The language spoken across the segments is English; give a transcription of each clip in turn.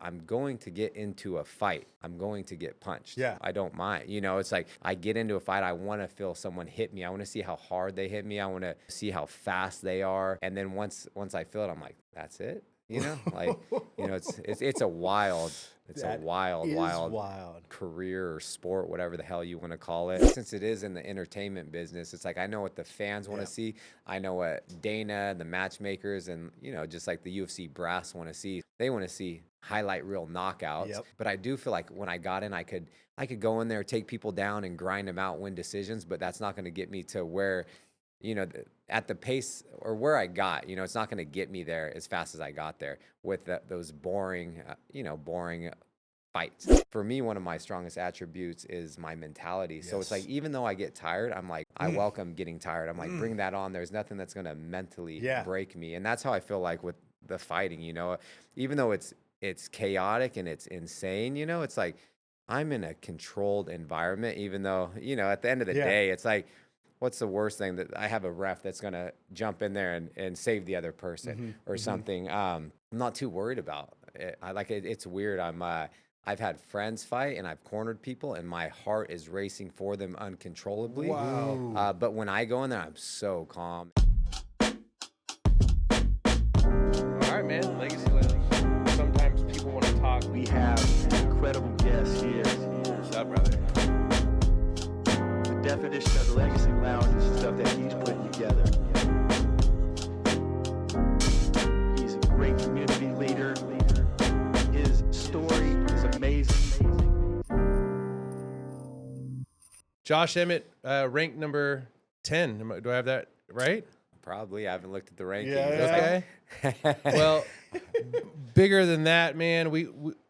I'm going to get into a fight. I'm going to get punched. Yeah. I don't mind. You know, it's like I get into a fight. I want to feel someone hit me. I want to see how hard they hit me. I want to see how fast they are. And then once I feel it, I'm like, that's it. You know, like, you know, it's a wild, wild career or sport, whatever the hell you want to call it. Since it is in the entertainment business, it's like I know what the fans want to see. I know what Dana, the matchmakers, and, you know, just like the UFC brass want to see. They want to see highlight reel knockouts. Yep. But I do feel like when I got in, I could go in there, take people down, and grind them out, win decisions. But that's not going to get me to where, you know, at the pace or where I got, you know, it's not going to get me there as fast as I got there with those boring, boring fights. For me, one of my strongest attributes is my mentality. So it's like, even though I get tired, I'm like, I welcome getting tired. I'm like, bring that on. There's nothing that's going to mentally break me. And that's how I feel like with the fighting, you know, even though it's chaotic and it's insane, you know, it's like I'm in a controlled environment, even though, you know, at the end of the day, it's like, what's the worst thing that I have a ref that's going to jump in there and save the other person or something. I'm not too worried about it. It's weird. I've had friends fight and I've cornered people and my heart is racing for them uncontrollably. Wow. But when I go in there, I'm so calm. All right, man. Legacy Lounge. Sometimes people want to talk. We have an incredible guest here. What's up, brother? The definition of the Legacy Lounge is the stuff that he's putting together. He's a great community leader. His story is amazing. Josh Emmett, ranked number 10. Do I have that right? Probably. I haven't looked at the rankings. Okay. Well, bigger than that, man. We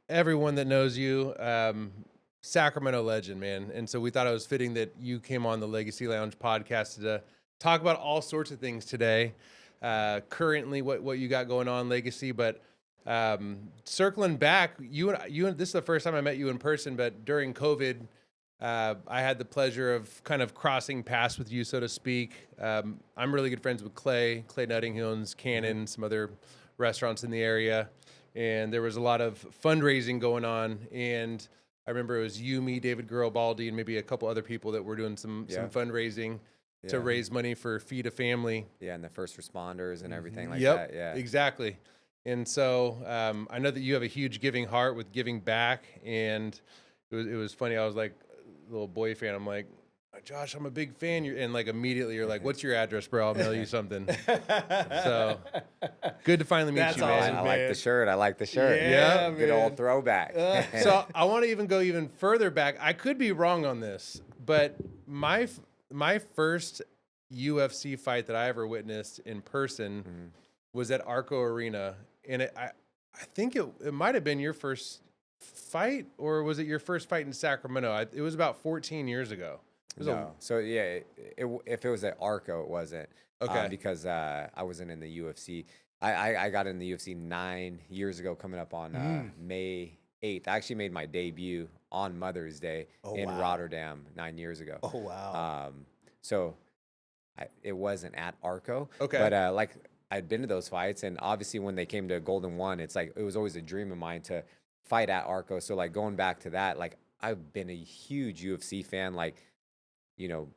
everyone that knows you, Sacramento legend, man. And so we thought it was fitting that you came on the Legacy Lounge podcast to talk about all sorts of things today. Currently, what you got going on, Legacy, but circling back, you and this is the first time I met you in person, but during COVID, I had the pleasure of kind of crossing paths with you, so to speak. I'm really good friends with Clay Nutting, who owns Cannon, some other restaurants in the area. And there was a lot of fundraising going on. And I remember it was you, me, David Garibaldi, and maybe a couple other people that were doing some fundraising to raise money for Feed a Family. Yeah, and the first responders and everything like Yep, that. Yeah, exactly. And so I know that you have a huge giving heart with giving back. And it was funny. I was like, little boy fan. I'm like, Josh, I'm a big fan. And like immediately you're like, what's your address, bro? I'll mail you something. So good to finally meet you, man. I like the shirt. Yeah, good old throwback. So I want to go even further back. I could be wrong on this, but my first UFC fight that I ever witnessed in person was at Arco Arena, and I think it might have been your first fight, or was it your first fight in Sacramento? It was about 14 years ago. No. So yeah, if it was at Arco, it wasn't. Okay. Because I wasn't in the UFC. I got in the UFC 9 years ago, coming up on May 8th. I actually made my debut on Mother's Day in Rotterdam 9 years ago. Oh, wow. So it wasn't at Arco. Okay. But like I'd been to those fights, and obviously when they came to Golden One, it's like it was always a dream of mine to fight at Arco. So like going back to that, like I've been a huge UFC fan, like, you know,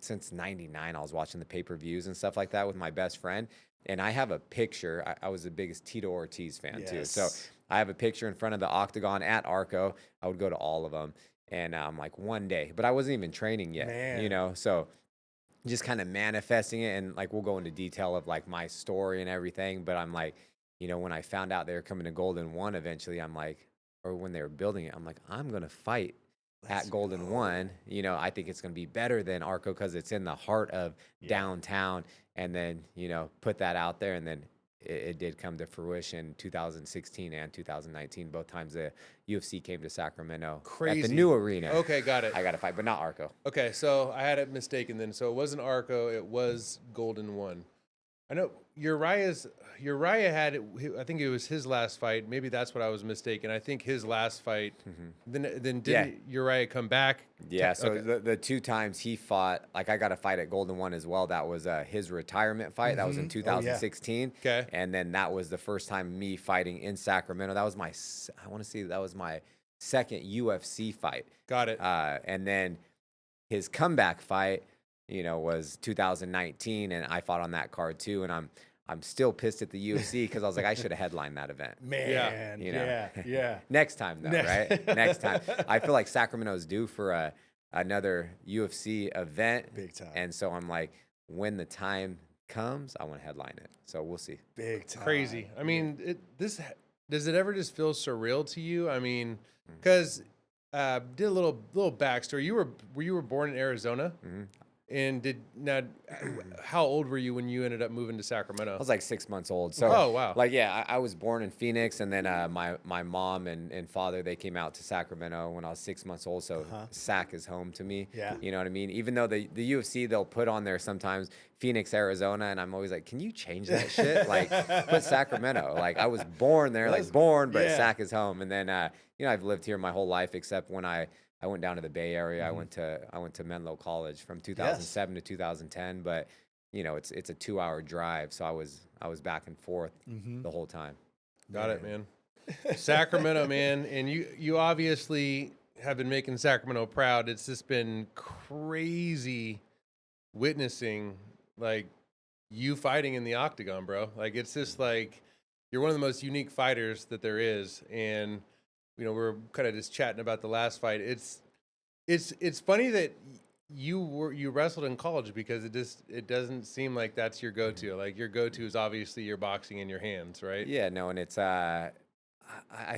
since 99. I was watching the pay-per-views and stuff like that with my best friend. And I have a picture. I was the biggest Tito Ortiz fan too. So I have a picture in front of the octagon at Arco. I would go to all of them. And I'm like, one day, but I wasn't even training yet, you know? So just kind of manifesting it. And like, we'll go into detail of like my story and everything. But I'm like, you know, when I found out they were coming to Golden One eventually, I'm like, or when they were building it, I'm like, I'm going to fight at Golden One. You know, I think it's going to be better than Arco because it's in the heart of downtown. And then, you know, put that out there. And then it did come to fruition 2016 and 2019. Both times the UFC came to Sacramento. Crazy. At the new arena. Okay, got it. I got to fight, but not Arco. Okay, so I had it mistaken then. So it wasn't Arco, it was Golden One. I know Uriah had, I think it was his last fight. Maybe that's what I was mistaken. I think his last fight. Then didn't Uriah come back? Yeah, so Okay. the two times he fought, like I got a fight at Golden One as well. That was his retirement fight. That was in Oh, yeah. 2016. Okay. And then that was the first time me fighting in Sacramento. That was I want to see, that was my second UFC fight. Got it. And then his comeback fight, was 2019, and I fought on that card too. And I'm still pissed at the UFC because I was like, I should have headlined that event. Man, yeah. Next time, though, right? Next time. I feel like Sacramento's due for another UFC event. Big time. And so I'm like, when the time comes, I want to headline it. So we'll see. Big time. Crazy. I mean, does it ever just feel surreal to you? I mean, because did a little backstory. You were born in Arizona, and how old were you when you ended up moving to Sacramento? I was like 6 months old. So, oh wow, like, yeah, I was born in Phoenix, and then my mom and father, they came out to Sacramento when I was 6 months old. So Sac is home to me. Yeah. You know what I mean? Even though the UFC, they'll put on there sometimes Phoenix, Arizona, and I'm always like, can you change that shit? Like, put Sacramento. Like, I was born there, but yeah. Sac is home. And then, I've lived here my whole life except when I went down to the Bay Area. I went to Menlo College from 2007 to 2010, but it's a 2-hour drive, so I was back and forth the whole time. Got it, man. Sacramento, man, and you obviously have been making Sacramento proud. It's just been crazy witnessing like you fighting in the octagon, bro. Like it's just like you're one of the most unique fighters that there is, and we're kind of just chatting about the last fight. It's funny that you wrestled in college because it doesn't seem like that's your go-to. Like your go-to is obviously your boxing in your hands, right? Yeah, no, and it's I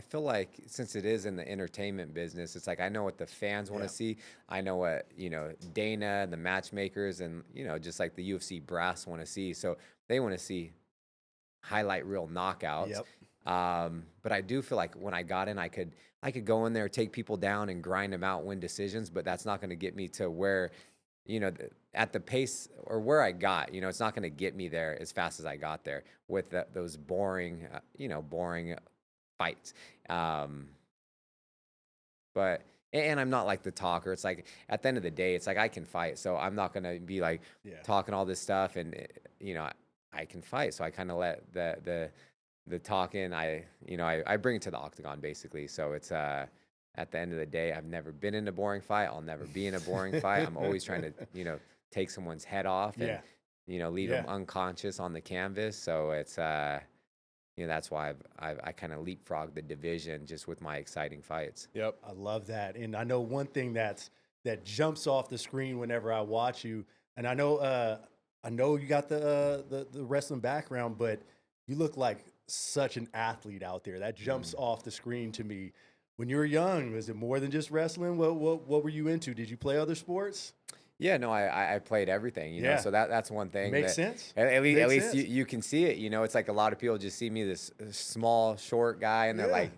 feel like since it is in the entertainment business, it's like I know what the fans want to see. I know what Dana and the matchmakers and just like the UFC brass want to see. So they want to see highlight reel knockouts. Yep. But I do feel like when I got in, I could go in there, take people down, and grind them out, win decisions. But that's not going to get me to where, at the pace or where I got. It's not going to get me there as fast as I got there with those boring, boring fights. But and I'm not like the talker. It's like at the end of the day, it's like I can fight, so I'm not going to be like talking all this stuff, and I can fight, so I kind of let the talking, I bring it to the octagon basically. So it's at the end of the day, I've never been in a boring fight. I'll never be in a boring fight. I'm always trying to take someone's head off and leave them unconscious on the canvas. So it's that's why I kind of leapfrogged the division just with my exciting fights. Yep, I love that. And I know one thing that jumps off the screen whenever I watch you, and I know you got the wrestling background, but you look like such an athlete out there. That jumps off the screen to me. When you were young, was it more than just wrestling? What were you into? Did you play other sports? Yeah, no, I played everything, you know, so that's one thing. Makes sense. At least you can see it, it's like a lot of people just see me this small, short guy, and they're like,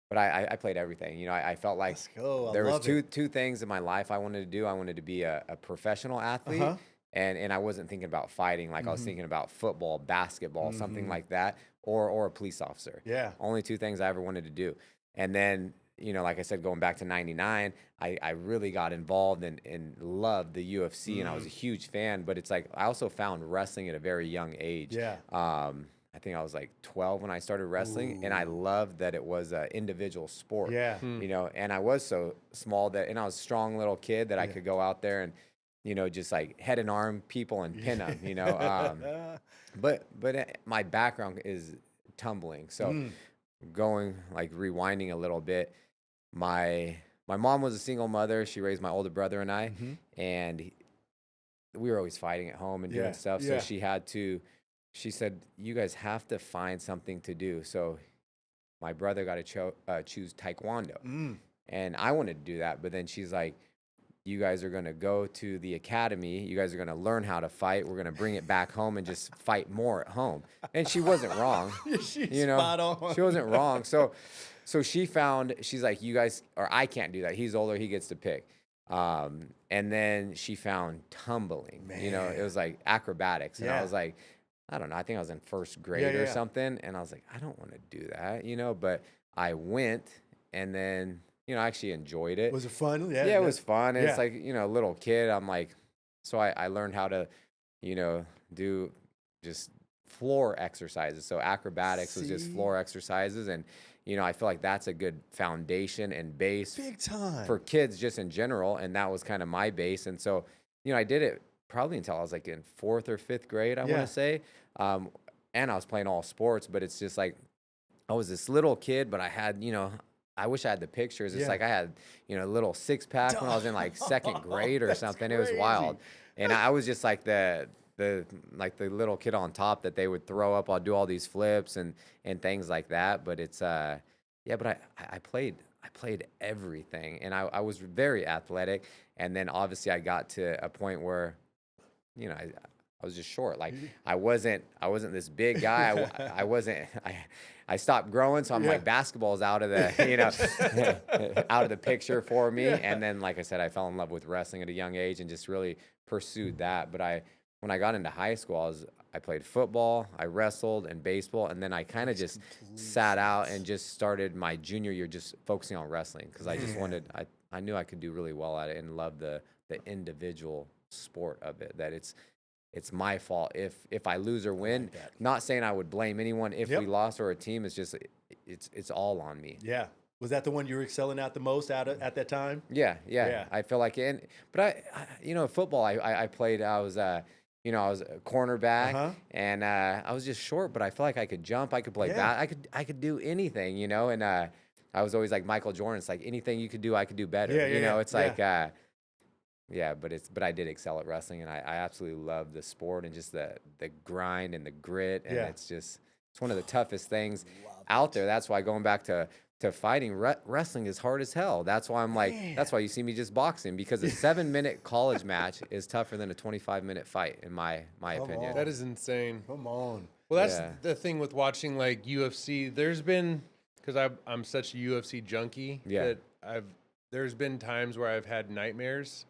but I played everything. I felt like there was two things in my life I wanted to do. I wanted to be a professional athlete, and I wasn't thinking about fighting. Like I was thinking about football, basketball, something like that, or a police officer. Yeah. Only two things I ever wanted to do. And then, like I said, going back to 99, I really got involved and loved the UFC, and I was a huge fan. But it's like I also found wrestling at a very young age. Yeah. I think I was like 12 when I started wrestling, and I loved that it was an individual sport. Yeah. And I was so small and I was a strong little kid that I could go out there and, just like head and arm people and pin them, But my background is tumbling. So going, like rewinding a little bit, my mom was a single mother. She raised my older brother and I, and we were always fighting at home and doing stuff. So she said, you guys have to find something to do. So my brother got to choose Taekwondo. And I wanted to do that. But then she's like, you guys are going to go to the academy. You guys are going to learn how to fight. We're going to bring it back home and just fight more at home. And she wasn't wrong. Spot on. She wasn't wrong. So she's like, you guys, or I can't do that. He's older. He gets to pick. And then she found tumbling. Man. It was like acrobatics. And I was like, I don't know. I think I was in first grade or yeah. something, and I was like, I don't want to do that, But I went, and then I actually enjoyed it. Was it fun? Yeah, Yeah, it was fun, and it's yeah. like a little kid. I'm like, so I learned how to, do just floor exercises. So acrobatics was just See? floor exercises, and I feel like that's a good foundation and base Big time. for kids just in general, and that was kind of my base. And so I did it probably until I was like in fourth or fifth grade, I want Yeah. to say. And I was playing all sports, but it's just like I was this little kid, but I had I wish I had the pictures. It's Yeah. like I had a little six pack when I was in like second grade or That's something. It was wild, crazy. and I was just like the little kid on top that they would throw up. I'll do all these flips and things like that. But it's yeah. But I played everything, and I was very athletic. And then obviously I got to a point where I was just short. Like I wasn't this big guy. I wasn't. I stopped growing, so I'm Yeah. like basketball's out of the out of the picture for me. And then, like I said, I fell in love with wrestling at a young age and just really pursued that. But when I got into high school, I played football, I wrestled, and baseball, and then I kind of just sat out and just started my junior year just focusing on wrestling because I just wanted. I knew I could do really well at it and love the individual sport of it. That it's my fault if I lose or win. that. Not saying I would blame anyone if Yep. we lost or a team. It's just it's all on me. Yeah. Was that the one you were excelling at the most at that time? Yeah. Yeah. I feel like but football. I played. I was I was a cornerback, Uh-huh. and I was just short, but I feel like I could jump. I could play Yeah. I could do anything, and I was always like Michael Jordan. It's like anything you could do, I could do better. Yeah, yeah, It's yeah. like. Yeah, but I did excel at wrestling, and I absolutely love the sport and just the grind and the grit, and Yeah. it's one of the toughest things out there. That's why going back to fighting, wrestling is hard as hell. That's why I'm like, that's why you see me just boxing, because a 7-minute college match is tougher than a 25-minute fight, in my opinion. on. That is insane. Come on. Well, that's Yeah. the thing with watching like UFC. There's been, because I'm such a UFC junkie, Yeah. that there's been times where I've had nightmares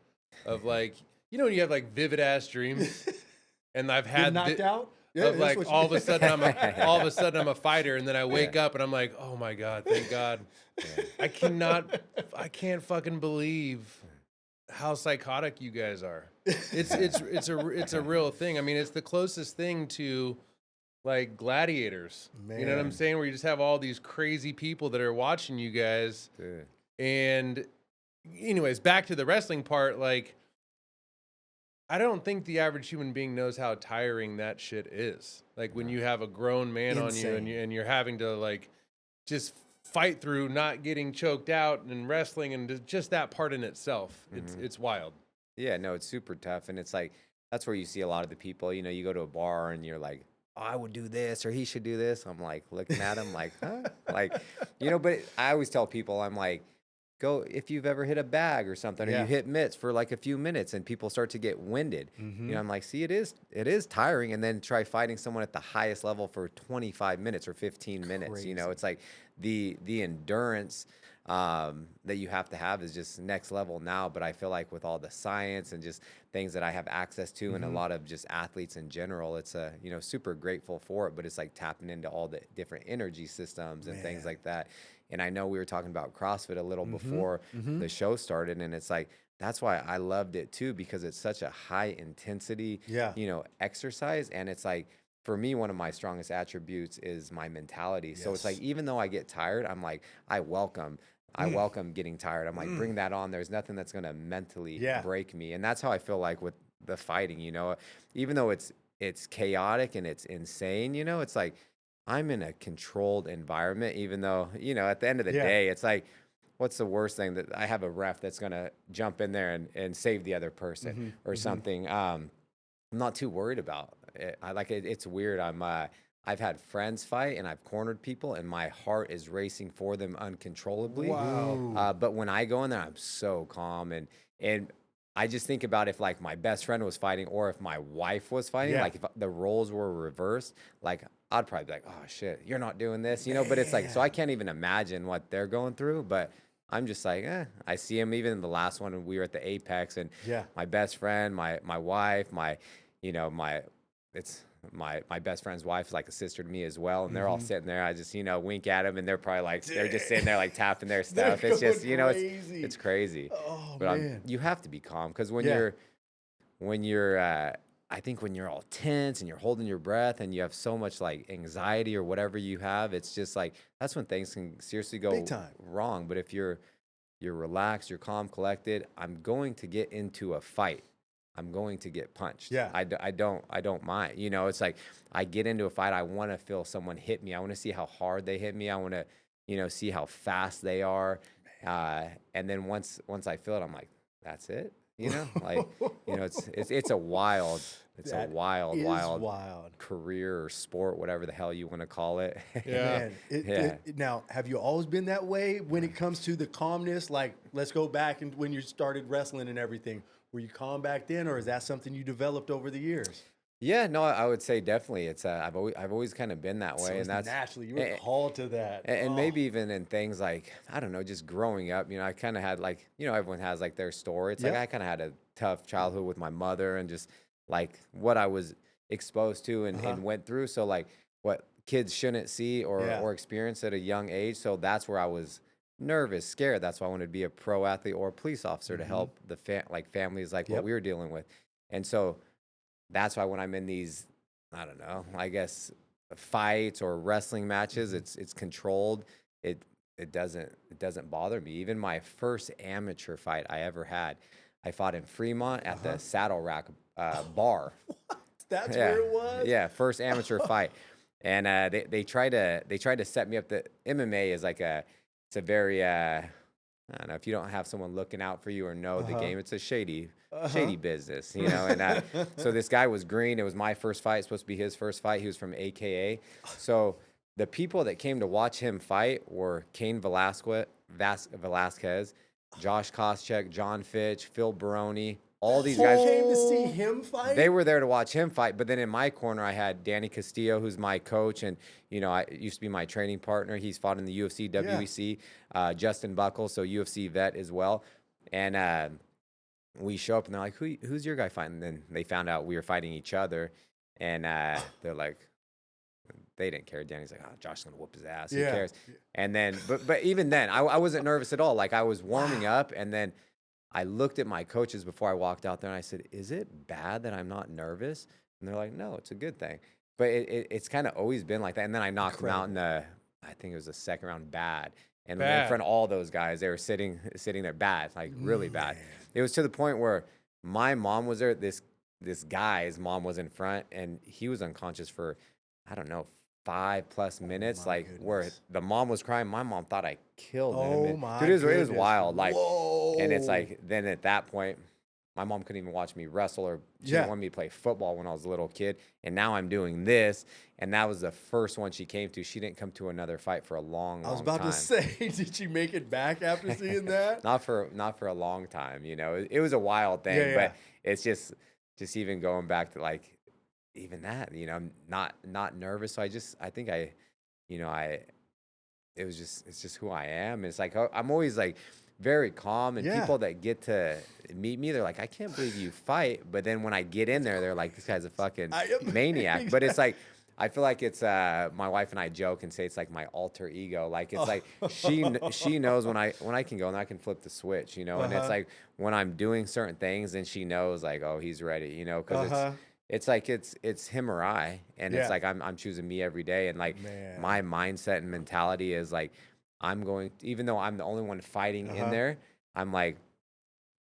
of like, when you have like vivid ass dreams, and I've Get had knocked out? Yeah, of that's like what you- all of a sudden I'm a fighter, and then I wake up and I'm like, oh my god, thank God. I can't fucking believe how psychotic you guys are. It's a real thing. I mean, it's the closest thing to like gladiators. You know what I'm Man. saying? Where you just have all these crazy people that are watching you guys. Dude. And anyways, back to the wrestling part, like I don't think the average human being knows how tiring that shit is. Like when you have a grown man on you Insane. and you're having to like just fight through not getting choked out and wrestling, and just that part in itself. It's wild. Yeah, no, it's super tough, and it's like that's where you see a lot of the people. You go to a bar and you're like, oh, I would do this or he should do this. I'm like looking at him like, huh? Like, but I always tell people, I'm like, go if you've ever hit a bag or something, or Yeah. you hit mitts for like a few minutes and people start to get winded. I'm like, see, it is tiring, and then try fighting someone at the highest level for 25 minutes or 15 minutes. Crazy. It's like the endurance that you have to have is just next level now. But I feel like with all the science and just things that I have access to, and a lot of just athletes in general, it's super grateful for it. But it's like tapping into all the different energy systems and things like that. And I know we were talking about CrossFit a little before the show started, and it's like that's why I loved it too, because it's such a high intensity, Yeah. exercise. And it's like, for me, one of my strongest attributes is my mentality. So it's like, even though I get tired, I'm like, I welcome getting tired. I'm like, bring that on. There's nothing that's going to mentally break me. And that's how I feel like with the fighting, even though it's chaotic and it's insane, it's like, I'm in a controlled environment, even though, at the end of the day, it's like, what's the worst thing? That I have a ref that's going to jump in there and save the other person or something. I'm not too worried about it. It's weird. I've had friends fight and I've cornered people and my heart is racing for them uncontrollably. Wow. But when I go in there, I'm so calm, and I just think about if like my best friend was fighting or if my wife was fighting, like if the roles were reversed, like I'd probably be like, oh shit, you're not doing this, But it's like, so I can't even imagine what they're going through. But I'm just like, I see him even in the last one when we were at the Apex, and my best friend, my wife, it's my best friend's wife is like a sister to me as well, and they're all Mhm. sitting there. I just wink at them, and they're probably like they're just sitting there like tapping their They're stuff. It's just going crazy. it's crazy. Oh, But man. you have to be calm because Yeah. when you're I think when you're all tense and you're holding your breath and you have so much like anxiety or whatever you have, it's just like that's when things can seriously go Big time. wrong. But if you're relaxed, you're calm, collected, I'm going to get into a fight. I'm going to get punched. Yeah. I don't mind. It's like I get into a fight, I want to feel someone hit me. I want to see how hard they hit me. I want to, see how fast they are. And then once I feel it, I'm like, that's it. Like, it's a wild, That wild is wild. career or sport, whatever the hell you want to call it. Yeah. Man, now, have you always been that way when it comes to the calmness? Like, let's go back and when you started wrestling and everything. Were you calm back then, or is that something you developed over the years? Yeah, no, I would say definitely. It's I've always kind of been that way, So and it's that's naturally you were and, called to that. and Oh, maybe even in things like I don't know, just growing up. I kind of had like everyone has like their story. It's like Yep. I kind of had a tough childhood with my mother, and just like what I was exposed to and went through. So like what kids shouldn't see Yeah. or experience at a young age. So that's where I was nervous, scared. That's why I wanted to be a pro athlete or a police officer to help the families like what Yep. we were dealing with, and so. That's why when I'm in these, I don't know, I guess fights or wrestling matches, it's controlled. It doesn't bother me. Even my first amateur fight I ever had, I fought in Fremont at the Saddle Rack bar. That's Yeah, where it was. yeah, first amateur fight, and they tried to set me up. The MMA is like it's a very I don't know if you don't have someone looking out for you or know the game. It's a shady business, And so this guy was green. It was my first fight. Supposed to be his first fight. He was from AKA. So the people that came to watch him fight were Cain Velasquez, Josh Koscheck, John Fitch, Phil Baroni. All these You guys. came to see him fight. They were there to watch him fight, but then in my corner, I had Danny Castillo, who's my coach, and I used to be my training partner. He's fought in the UFC, WEC. Justin Buckles, so UFC vet as well. And we show up, and they're like, "Who's your guy fighting?" And then they found out we were fighting each other, and they're like, they didn't care. Danny's like, "Oh, Josh's gonna whoop his ass. Who Yeah. cares?" And then, but even then, I wasn't nervous at all. Like I was warming up, and then. I looked at my coaches before I walked out there and I said, "Is it bad that I'm not nervous?" And they're like, "No, it's a good thing." But it's kind of always been like that. And then I knocked them out in I think it was the second round bad. And in front of all those guys, they were sitting there bad, like really bad. It was to the point where my mom was there. This guy's mom was in front and he was unconscious for, I don't know, 5+ minutes, my like where goodness. the mom was crying. My mom thought I killed him. Oh, And- my Dude, it was goodness. wild. Like, and it's Whoa. like, then at that point, my mom couldn't even watch me wrestle or she Yeah. didn't want me to play football when I was a little kid. And now I'm doing this. And that was the first one she came to. She didn't come to another fight for a long, I was long about time. to say, did she make it back after seeing that? Not for a long time, It was a wild thing, Yeah, but it's just even going back to like even that, I'm not nervous. So I think it's just who I am. It's like I'm always like very calm, and Yeah. people that get to meet me, they're like, "I can't believe you fight." But then when I get in there, they're like, "This guy's a fucking maniac." But it's like I feel like it's my wife and I joke and say it's like my alter ego. Like it's like she knows when I can go and I can flip the switch, And it's like when I'm doing certain things, then she knows like, oh, he's ready, because it's like it's him or I, and Yeah. it's like I'm choosing me every day, and like Man. my mindset and mentality is like I'm going, even though I'm the only one fighting in there, I'm like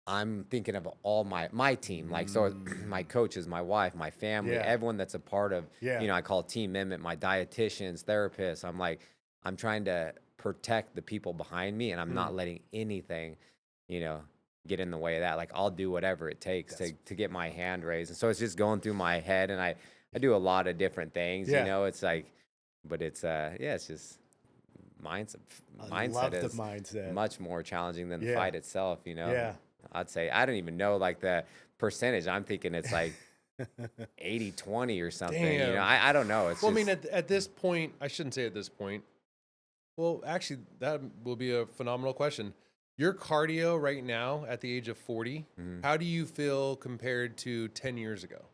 I'm thinking of all my team, like so my coaches, my wife, my family, Yeah. everyone that's a part of, Yeah. I call Team Emmett, my dietitians, therapists. I'm like I'm trying to protect the people behind me, and I'm not letting anything, get in the way of that. Like I'll do whatever it takes to get my hand raised. And so it's just going through my head, and I do a lot of different things, Yeah. It's like, but it's it's just mindset. I love the Is mindset. much more challenging than the Yeah. fight itself, Yeah. I'd say I don't even know like the percentage. I'm thinking it's like 80-20 or something. Damn. I don't know. It's Well, I just, mean, at this point, I shouldn't say at this point. Well, actually, that will be a phenomenal question. Your cardio right now at the age of 40, how do you feel compared to 10 years ago?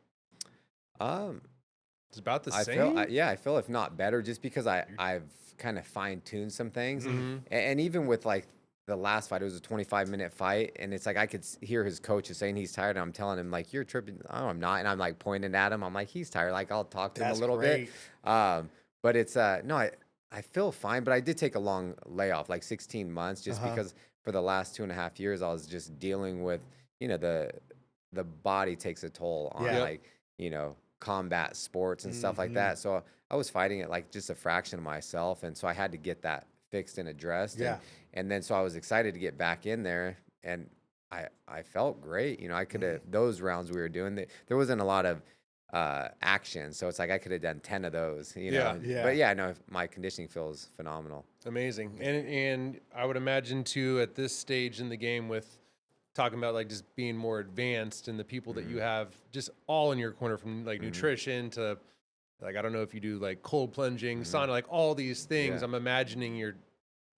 It's about the I same. feel, yeah, I feel if not better, just because I've kind of fine tuned some things, and even with like the last fight, it was a 25-minute fight, and it's like I could hear his coach is saying he's tired, and I'm telling him like you're tripping. Oh, I'm not, and I'm like pointing at him. I'm like he's tired. Like I'll talk to him a That's little great. bit, but it's no, I feel fine, but I did take a long layoff, like 16 months, just because for the last 2.5 years I was just dealing with the body takes a toll on Yeah. like combat sports and stuff like that. So I was fighting it like just a fraction of myself, and so I had to get that fixed and addressed. Yeah. And then so I was excited to get back in there, and I felt great. I could have those rounds we were doing. There wasn't a lot of action, so it's like I could have done 10 of those. Yeah. Yeah. But yeah, no, my conditioning feels phenomenal. Amazing. And I would imagine too at this stage in the game with talking about like just being more advanced and the people that you have just all in your corner from like nutrition to like I don't know if you do like cold plunging, sauna, like all these things. Yeah. I'm imagining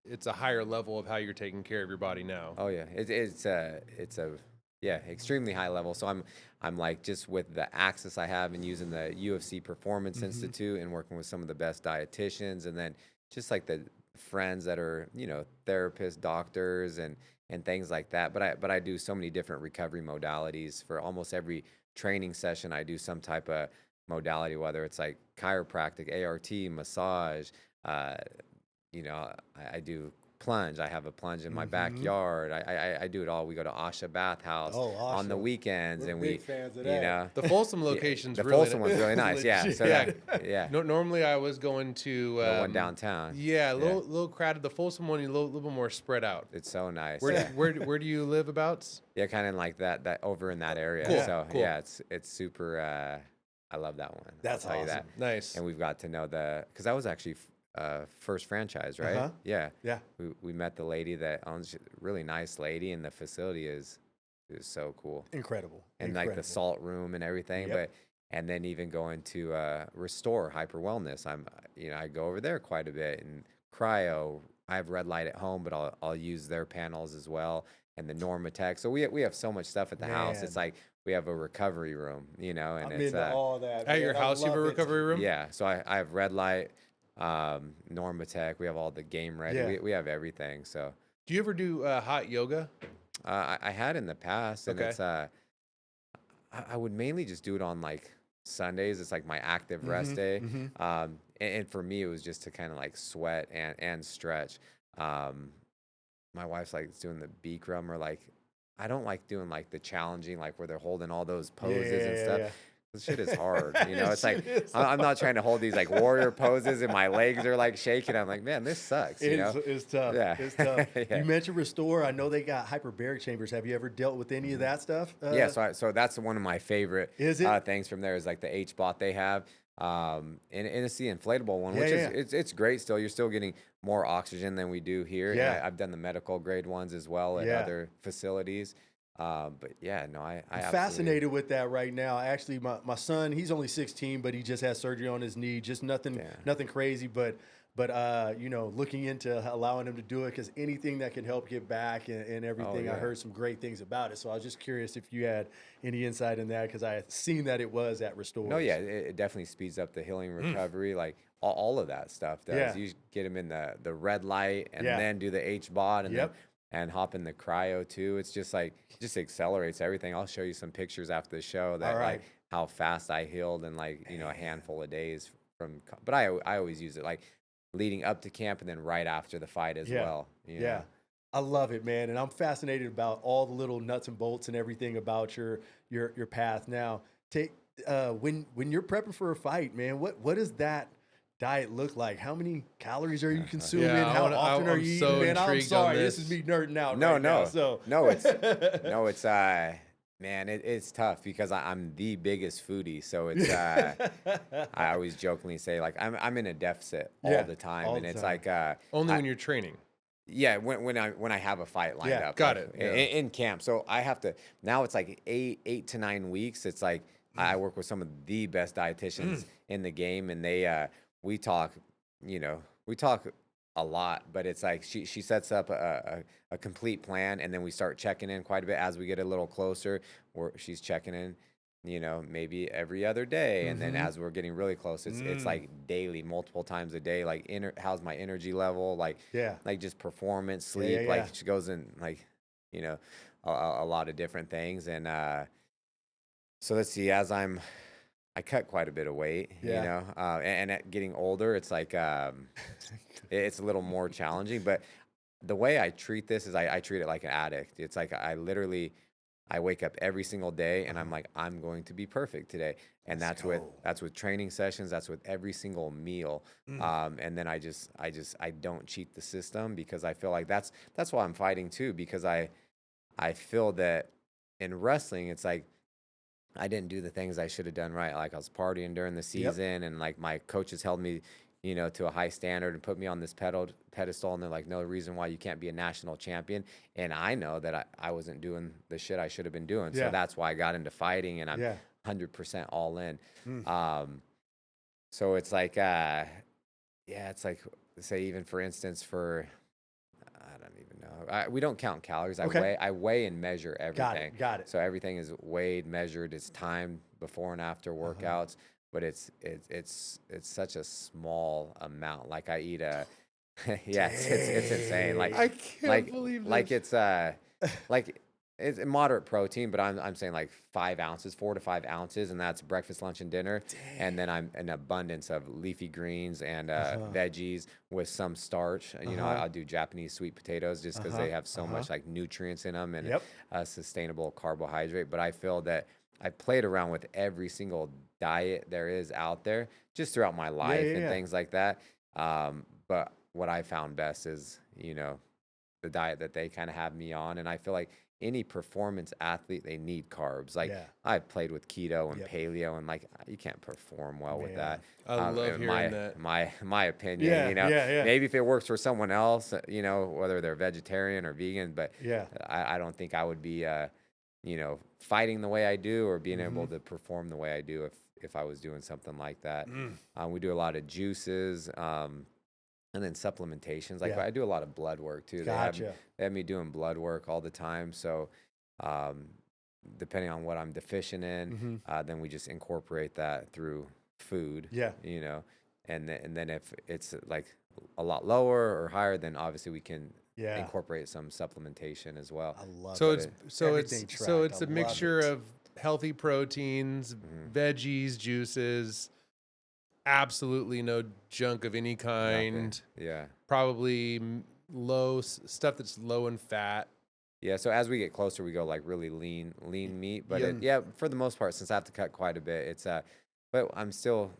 it's a higher level of how you're taking care of your body now. Oh yeah, it's a extremely high level. So I'm like just with the access I have and using the UFC Performance Institute and working with some of the best dietitians, and then just like the friends that are therapists, doctors, and things like that. But I do so many different recovery modalities for almost every training session. I do some type of modality, whether it's like chiropractic, ART, massage. I do plunge. I have a plunge in my backyard. I do it all. We go to Asha Bath House on the Asha. weekends, We're and big fans of that. The Folsom location's the really Folsom one's really nice. Yeah, Legit. so yeah. Normally I was going to the one downtown. Yeah, a little crowded. The Folsom one, a little bit more spread out. It's so nice. Where do you live abouts? Yeah, kind of like that over in that area. Cool, So cool. yeah, it's super. I love that one. That's I'll tell you that. awesome. Nice. And we've got to know because that was actually first franchise, right? Yeah. Yeah. We met the lady that owns, really nice lady, and the facility is so cool. Incredible. And like the salt room and everything. Yep. And then even going to Restore Hyper Wellness. I go over there quite a bit, and cryo. I have Red Light at home, but I'll use their panels as well, and the Normatec. So we have so much stuff at the house. It's Man. like we have a recovery room, and I'm it's into all that. At your man. I house, you have a love it. recovery room? yeah. So I have Red Light, Normatec. We have all the game ready. Yeah. We have everything. So Do you ever do hot yoga? I had in the past, and Okay. it's I would mainly just do it on like Sundays. It's like my active rest day. And for me, it was just to kind of like sweat and stretch. My wife's like doing the Bikram, or like I don't like doing like the challenging, like where they're holding all those poses and stuff. Yeah. This shit is hard, It's like Shit is I'm not trying to hold these like warrior poses, and my legs are like shaking. I'm like, man, this sucks. It's tough. Yeah. It's tough. Yeah. You mentioned Restore. I know they got hyperbaric chambers. Have you ever dealt with any of that stuff? Yeah, so that's one of my favorite Is it? things from there is like the H-bot they have. And it's the inflatable one, Yeah, which yeah. is it's great still. You're still getting more oxygen than we do here. Yeah. And I've done the medical grade ones as well at Yeah. other facilities. But yeah, no, I I'm absolutely- fascinated with that right now. Actually, my son, he's only 16, but he just had surgery on his knee. Just nothing crazy, but looking into allowing him to do it, because anything that can help get back and everything. I yeah. heard some great things about it. So I was just curious if you had any insight in that, because I had seen that it was at Restore. No, yeah, it definitely speeds up the healing recovery. Like all of that stuff does. Yeah. You get them in the red light, and Yeah. then do the H-bot, and Yep. and hop in the cryo too. It's just like just accelerates everything. I'll show you some pictures after the show that All right. like how fast I healed in like a handful of days from. But I always use it like leading up to camp and then right after the fight as Yeah. well. Yeah. I love it, man. And I'm fascinated about all the little nuts and bolts and everything about your path. Now, when you're prepping for a fight, man, what does that diet look like? How many calories are you consuming? Yeah, How often are I'm you so eating? Man, I'm intrigued on sorry. This this. is me nerding out No, right no, now. So no. It's man, it's tough because I'm the biggest foodie. So it's I always jokingly say like I'm in a deficit all Yeah, the time, all and the it's time. like Only when you're training. yeah, when I have a fight lined Yeah, up, got like, it, yeah. in camp. So I have to now. It's like 8 to 9 weeks. It's like I work with some of the best dietitians in the game, and we talk a lot. But it's like she sets up a complete plan, and then we start checking in quite a bit as we get a little closer. Or she's checking in. maybe every other day. And then as we're getting really close, it's like daily, multiple times a day. Like how's my energy level? Like Yeah. like just performance, Yeah, sleep. yeah, Like yeah. she goes in like you know a lot of different things. And so let's see. I cut quite a bit of weight. Yeah. And at getting older, it's like it's a little more challenging. But the way I treat this is I treat it like an addict. It's like I wake up every single day and I'm like, I'm going to be perfect today. And Let's that's with training sessions, that's with every single meal. And then I don't cheat the system, because I feel like that's why I'm fighting too, because I feel that in wrestling, it's like I didn't do the things I should have done right. Like I was partying during the season, and like my coaches held me, to a high standard and put me on this pedestal. And they're like, no reason why you can't be a national champion. And I know that I wasn't doing the shit I should have been doing. So Yeah. that's why I got into fighting, and I'm Yeah. 100% all in. Mm. So it's like, it's like, say, even for instance, I don't even know. We don't count calories. Okay. I weigh and measure everything. Got it. So everything is weighed, measured. It's timed before and after workouts. But it's such a small amount. Like I eat it's insane. Like I can't believe like this. like it's a moderate protein, but I'm saying like 5 ounces, 4 to 5 ounces, and that's breakfast, lunch, and dinner. And then I'm an abundance of leafy greens and veggies with some starch. I'll do Japanese sweet potatoes just because they have so much like nutrients in them and Yep. sustainable carbohydrate. But I feel that I've played around with every single diet there is out there just throughout my life and things like that. But what I found best is, the diet that they kind of have me on. And I feel like any performance athlete, they need carbs. Like I've played with keto and paleo, and like you can't perform well with that. I love in hearing that. My opinion. Yeah. Maybe if it works for someone else, whether they're vegetarian or vegan, but Yeah. I don't think I would be fighting the way I do or being able to perform the way I do if I was doing something like that. We do a lot of juices, and then supplementations. Like I do a lot of blood work too. Gotcha. They have me doing blood work all the time. So depending on what I'm deficient in, then we just incorporate that through food. Yeah. And then if it's like a lot lower or higher, then obviously we can Yeah. incorporate some supplementation as well. I love So it. it's Everything tracked. a I love mixture it. of healthy proteins, veggies, juices, absolutely no junk of any kind. Yeah. Probably stuff that's low in fat. Yeah, so as we get closer, we go like really lean meat. But for the most part, since I have to cut quite a bit, it's but I'm still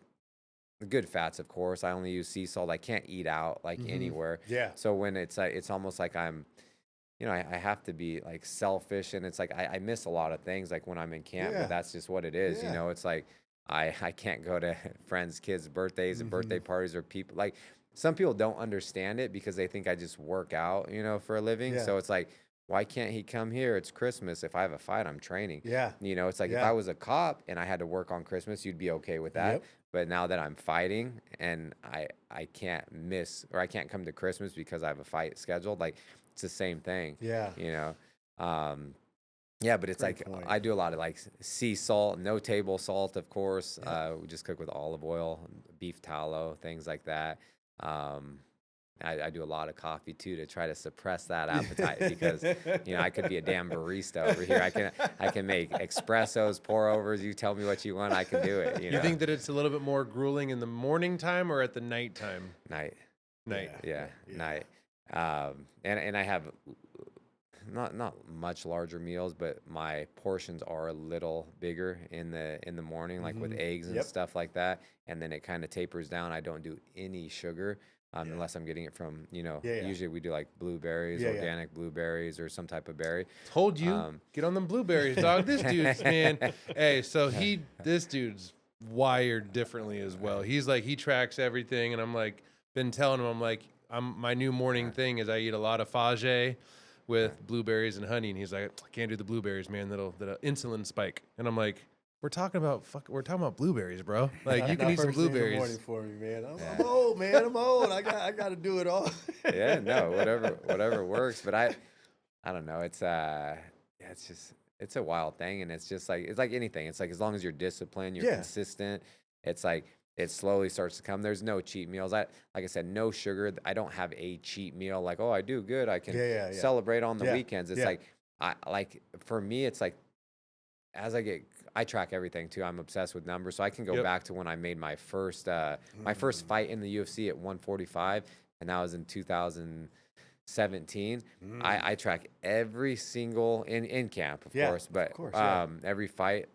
good fats, of course. I only use sea salt. I can't eat out like anywhere. Yeah. So when it's almost like I'm, I have to be like selfish, and it's like I miss a lot of things like when I'm in camp. Yeah. But that's just what it is. Yeah. It's like I can't go to friends' kids' birthdays and birthday parties, or people like some people don't understand it because they think I just work out, for a living. Yeah. So it's like, why can't he come here? It's Christmas. If I have a fight, I'm training. Yeah. It's like if Yeah. I was a cop and I had to work on Christmas, you'd be okay with that. Yep. But now that I'm fighting and I can't miss, or I can't come to Christmas because I have a fight scheduled, like it's the same thing. Yeah. Yeah, but it's Great like point. I do a lot of like sea salt, no table salt, of course. We just cook with olive oil, beef tallow, things like that. I do a lot of coffee too to try to suppress that appetite because I could be a damn barista over here. I can make espressos, pour overs. You tell me what you want, I can do it. You think that it's a little bit more grueling in the morning time or at the nighttime? Night? Night. Yeah. Night. And I have not much larger meals, but my portions are a little bigger in the morning, like with eggs and Yep. stuff like that. And then it kind of tapers down. I don't do any sugar. Unless I'm getting it from, usually we do like blueberries, organic blueberries or some type of berry. Told you, get on them blueberries, dog. This dude's, man. Hey, so this dude's wired differently as well. He's like, he tracks everything. And I'm like, been telling him, I'm like, my new morning thing is I eat a lot of fage with blueberries and honey. And he's like, I can't do the blueberries, man. That'll insulin spike. And I'm like, we're talking about blueberries, bro. Like you can eat some First thing in the blueberries. morning for me, man. I'm old, man. I'm old. I got to do it all. Yeah, no, whatever works. But I don't know. It's it's a wild thing, and it's just like it's like anything. It's like as long as you're disciplined, you're Yeah. consistent. It's like it slowly starts to come. There's no cheat meals. Like I said, no sugar. I don't have a cheat meal. Like, oh, I do good. I can Yeah. celebrate on the Yeah. weekends. It's Yeah. like for me, it's like as I track everything too. I'm obsessed with numbers, so I can go Yep. back to when I made my first fight in the UFC at 145, and that was in 2017. I track every single in camp, of Yeah, course, but of course, yeah. every fight,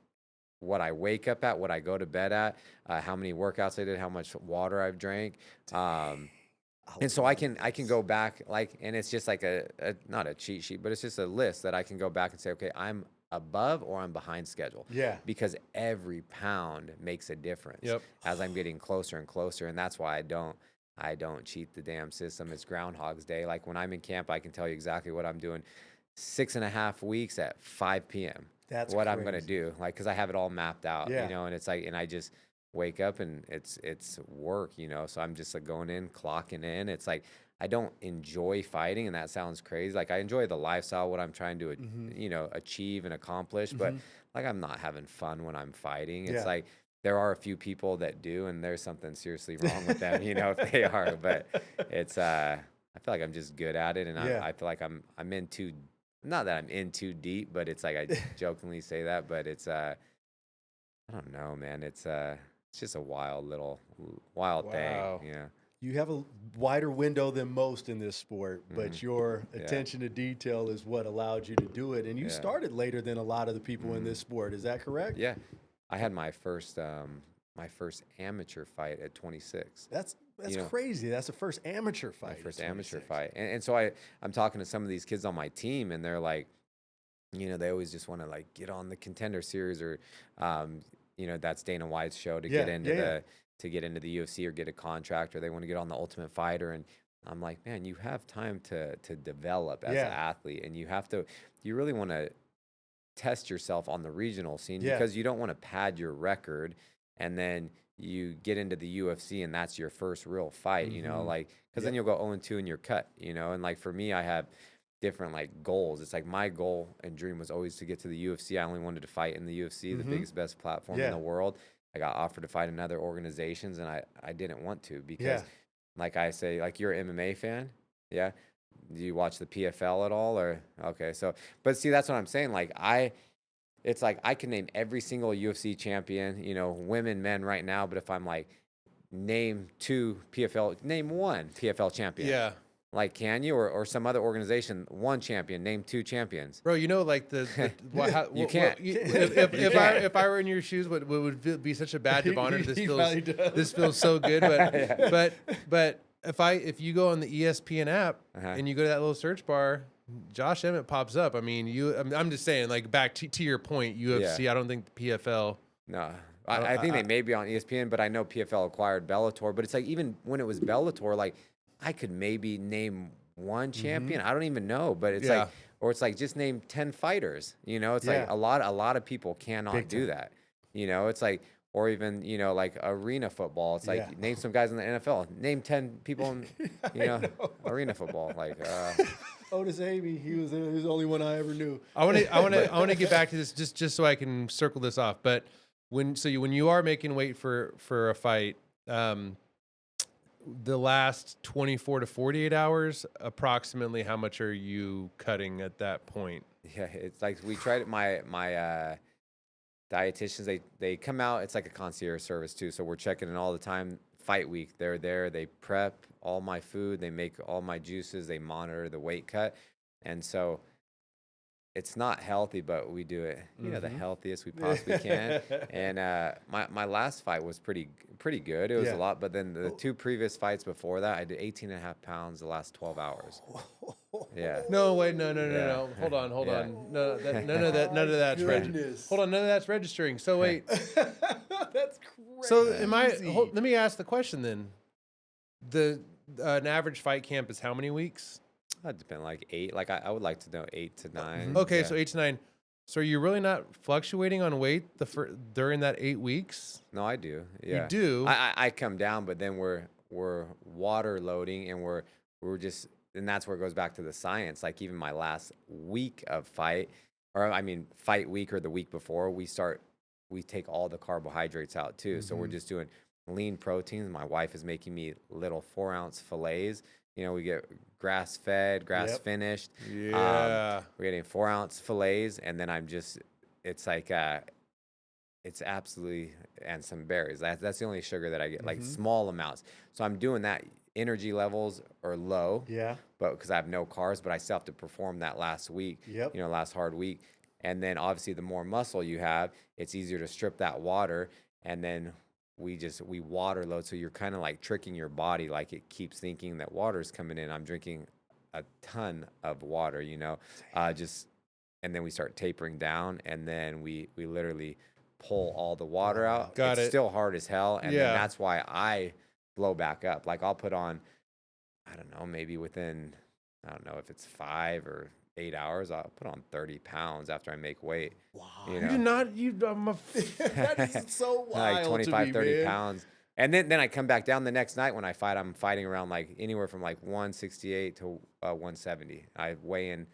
what I wake up at, what I go to bed at, how many workouts I did, how much water I've drank. And so I can go back and it's just like a not a cheat sheet, but it's just a list that I can go back and say, okay, I'm above or I'm behind schedule. Yeah. Because every pound makes a difference Yep. as I'm getting closer and closer. And that's why I don't cheat the damn system. It's Groundhog's Day. Like when I'm in camp, I can tell you exactly what I'm doing 6.5 weeks at 5 p.m. That's what I'm going to crazy. do. Like, because I have it all mapped out, Yeah. and it's like, and I just wake up and it's work, so I'm just like going in, clocking in. It's like, I don't enjoy fighting, and that sounds crazy. Like I enjoy the lifestyle, what I'm trying to, achieve and accomplish, but like I'm not having fun when I'm fighting. It's Yeah. like, there are a few people that do, and there's something seriously wrong with them, if they are. But it's, I feel like I'm just good at it, and Yeah. I feel like I'm in too. Not that I'm in too deep, but it's like I jokingly say that. But it's, I don't know, man. It's just a wild Wow. thing. Yeah. You have a wider window than most in this sport, but your Yeah. attention to detail is what allowed you to do it. And you Yeah. started later than a lot of the people in this sport. Is that correct? Yeah. I had my first amateur fight at 26. That's You know- crazy. That's the first amateur fight. My at first amateur 26. fight. And so I'm talking to some of these kids on my team, and they're like, they always just want to like get on the Contender Series, or that's Dana White's show to get into to get into the UFC or get a contract, or they want to get on the Ultimate Fighter. And I'm like, man, you have time to develop as Yeah. an athlete, and you really want to test yourself on the regional scene, Yeah. because you don't want to pad your record and then you get into the UFC and that's your first real fight, like, because then you'll go 0-2 and you're cut, and like for me, I have different like goals. It's like my goal and dream was always to get to the UFC. I only wanted to fight in the UFC, the biggest, best platform Yeah. in the world. I got offered to fight in other organizations, and I didn't want to, because Yeah. like I say, like, you're an MMA fan. Yeah. Do you watch the PFL at all? Or okay, so but see, that's what I'm saying. Like it's like I can name every single UFC champion, women, men right now. But if I'm like, name one PFL champion. Yeah. Like, can you, or some other organization, one champion, name two champions? Bro, like You can't. If I were in your shoes, what would be such a badge of honor? He probably does. This feels so good, but if you go on the ESPN app and you go to that little search bar, Josh Emmett pops up. I mean, I'm just saying, like, back to your point, UFC. Yeah. I don't think the PFL. No, I think they may be on ESPN, but I know PFL acquired Bellator. But it's like, even when it was Bellator, like, I could maybe name one champion. I don't even know, but it's Yeah. like, or it's like, just name 10 fighters. It's like Yeah. a lot of people cannot Big do time. that. It's like, or even like arena football. It's like, Yeah. name some guys in the NFL. Name 10 people in arena football. Like, Otis Amy, he was the only one I ever knew. I want to get back to this just so I can circle this off. But when you are making weight for a fight, the last 24 to 48 hours, approximately how much are you cutting at that point? yeah, it's like, we tried it. My dietitians, they come out. It's like a concierge service too, so we're checking in all the time. Fight week, they're there. They prep all my food. They make all my juices. They monitor the weight cut, and so it's not healthy, but we do it, the healthiest we possibly can. And my last fight was pretty good. It was Yeah. a lot, but then the two previous fights before that, I did 18.5 pounds the last 12 hours. Yeah. No, wait, no. Yeah. Hold on. Yeah. No, none of that's Goodness. Hold on, none of that's registering. So wait, That's crazy. so let me ask the question then. An average fight camp is how many weeks? That depend, like 8. Like I would like to know 8 to 9. Okay, Yeah. so 8 to 9. So are you really not fluctuating on weight during that 8 weeks? No, I do. Yeah. You do. I come down, but then we're water loading, and we're just, and that's where it goes back to the science. Like, even my last week of fight, or I mean, fight week or the week before, we take all the carbohydrates out too. So we're just doing lean proteins. My wife is making me little 4-ounce fillets. You know, we get grass fed, grass finished. Yeah. We're getting 4-ounce fillets, and then it's like, it's absolutely, and some berries. That's the only sugar that I get, like small amounts. So I'm doing that. Energy levels are low. Yeah. But because I have no carbs, but I still have to perform that last week. Yep. You know, last hard week. And then obviously the more muscle you have, it's easier to strip that water. And then we water load. So you're kind of like tricking your body, like it keeps thinking that water is coming in. I'm drinking a ton of water, you know, and then we start tapering down, and then we literally pull all the water out. Got It's it. still hard as hell. And Yeah. then that's why I blow back up. Like I'll put on, I don't know, maybe within, I don't know if it's 5 or 8 hours, I'll put on 30 pounds after I make weight. Wow. You You know? did not. That is so wild. Like to 25, me, 30 man. pounds. And then I come back down the next night when I fight. I'm fighting around like anywhere from like 168 to 170. I weigh in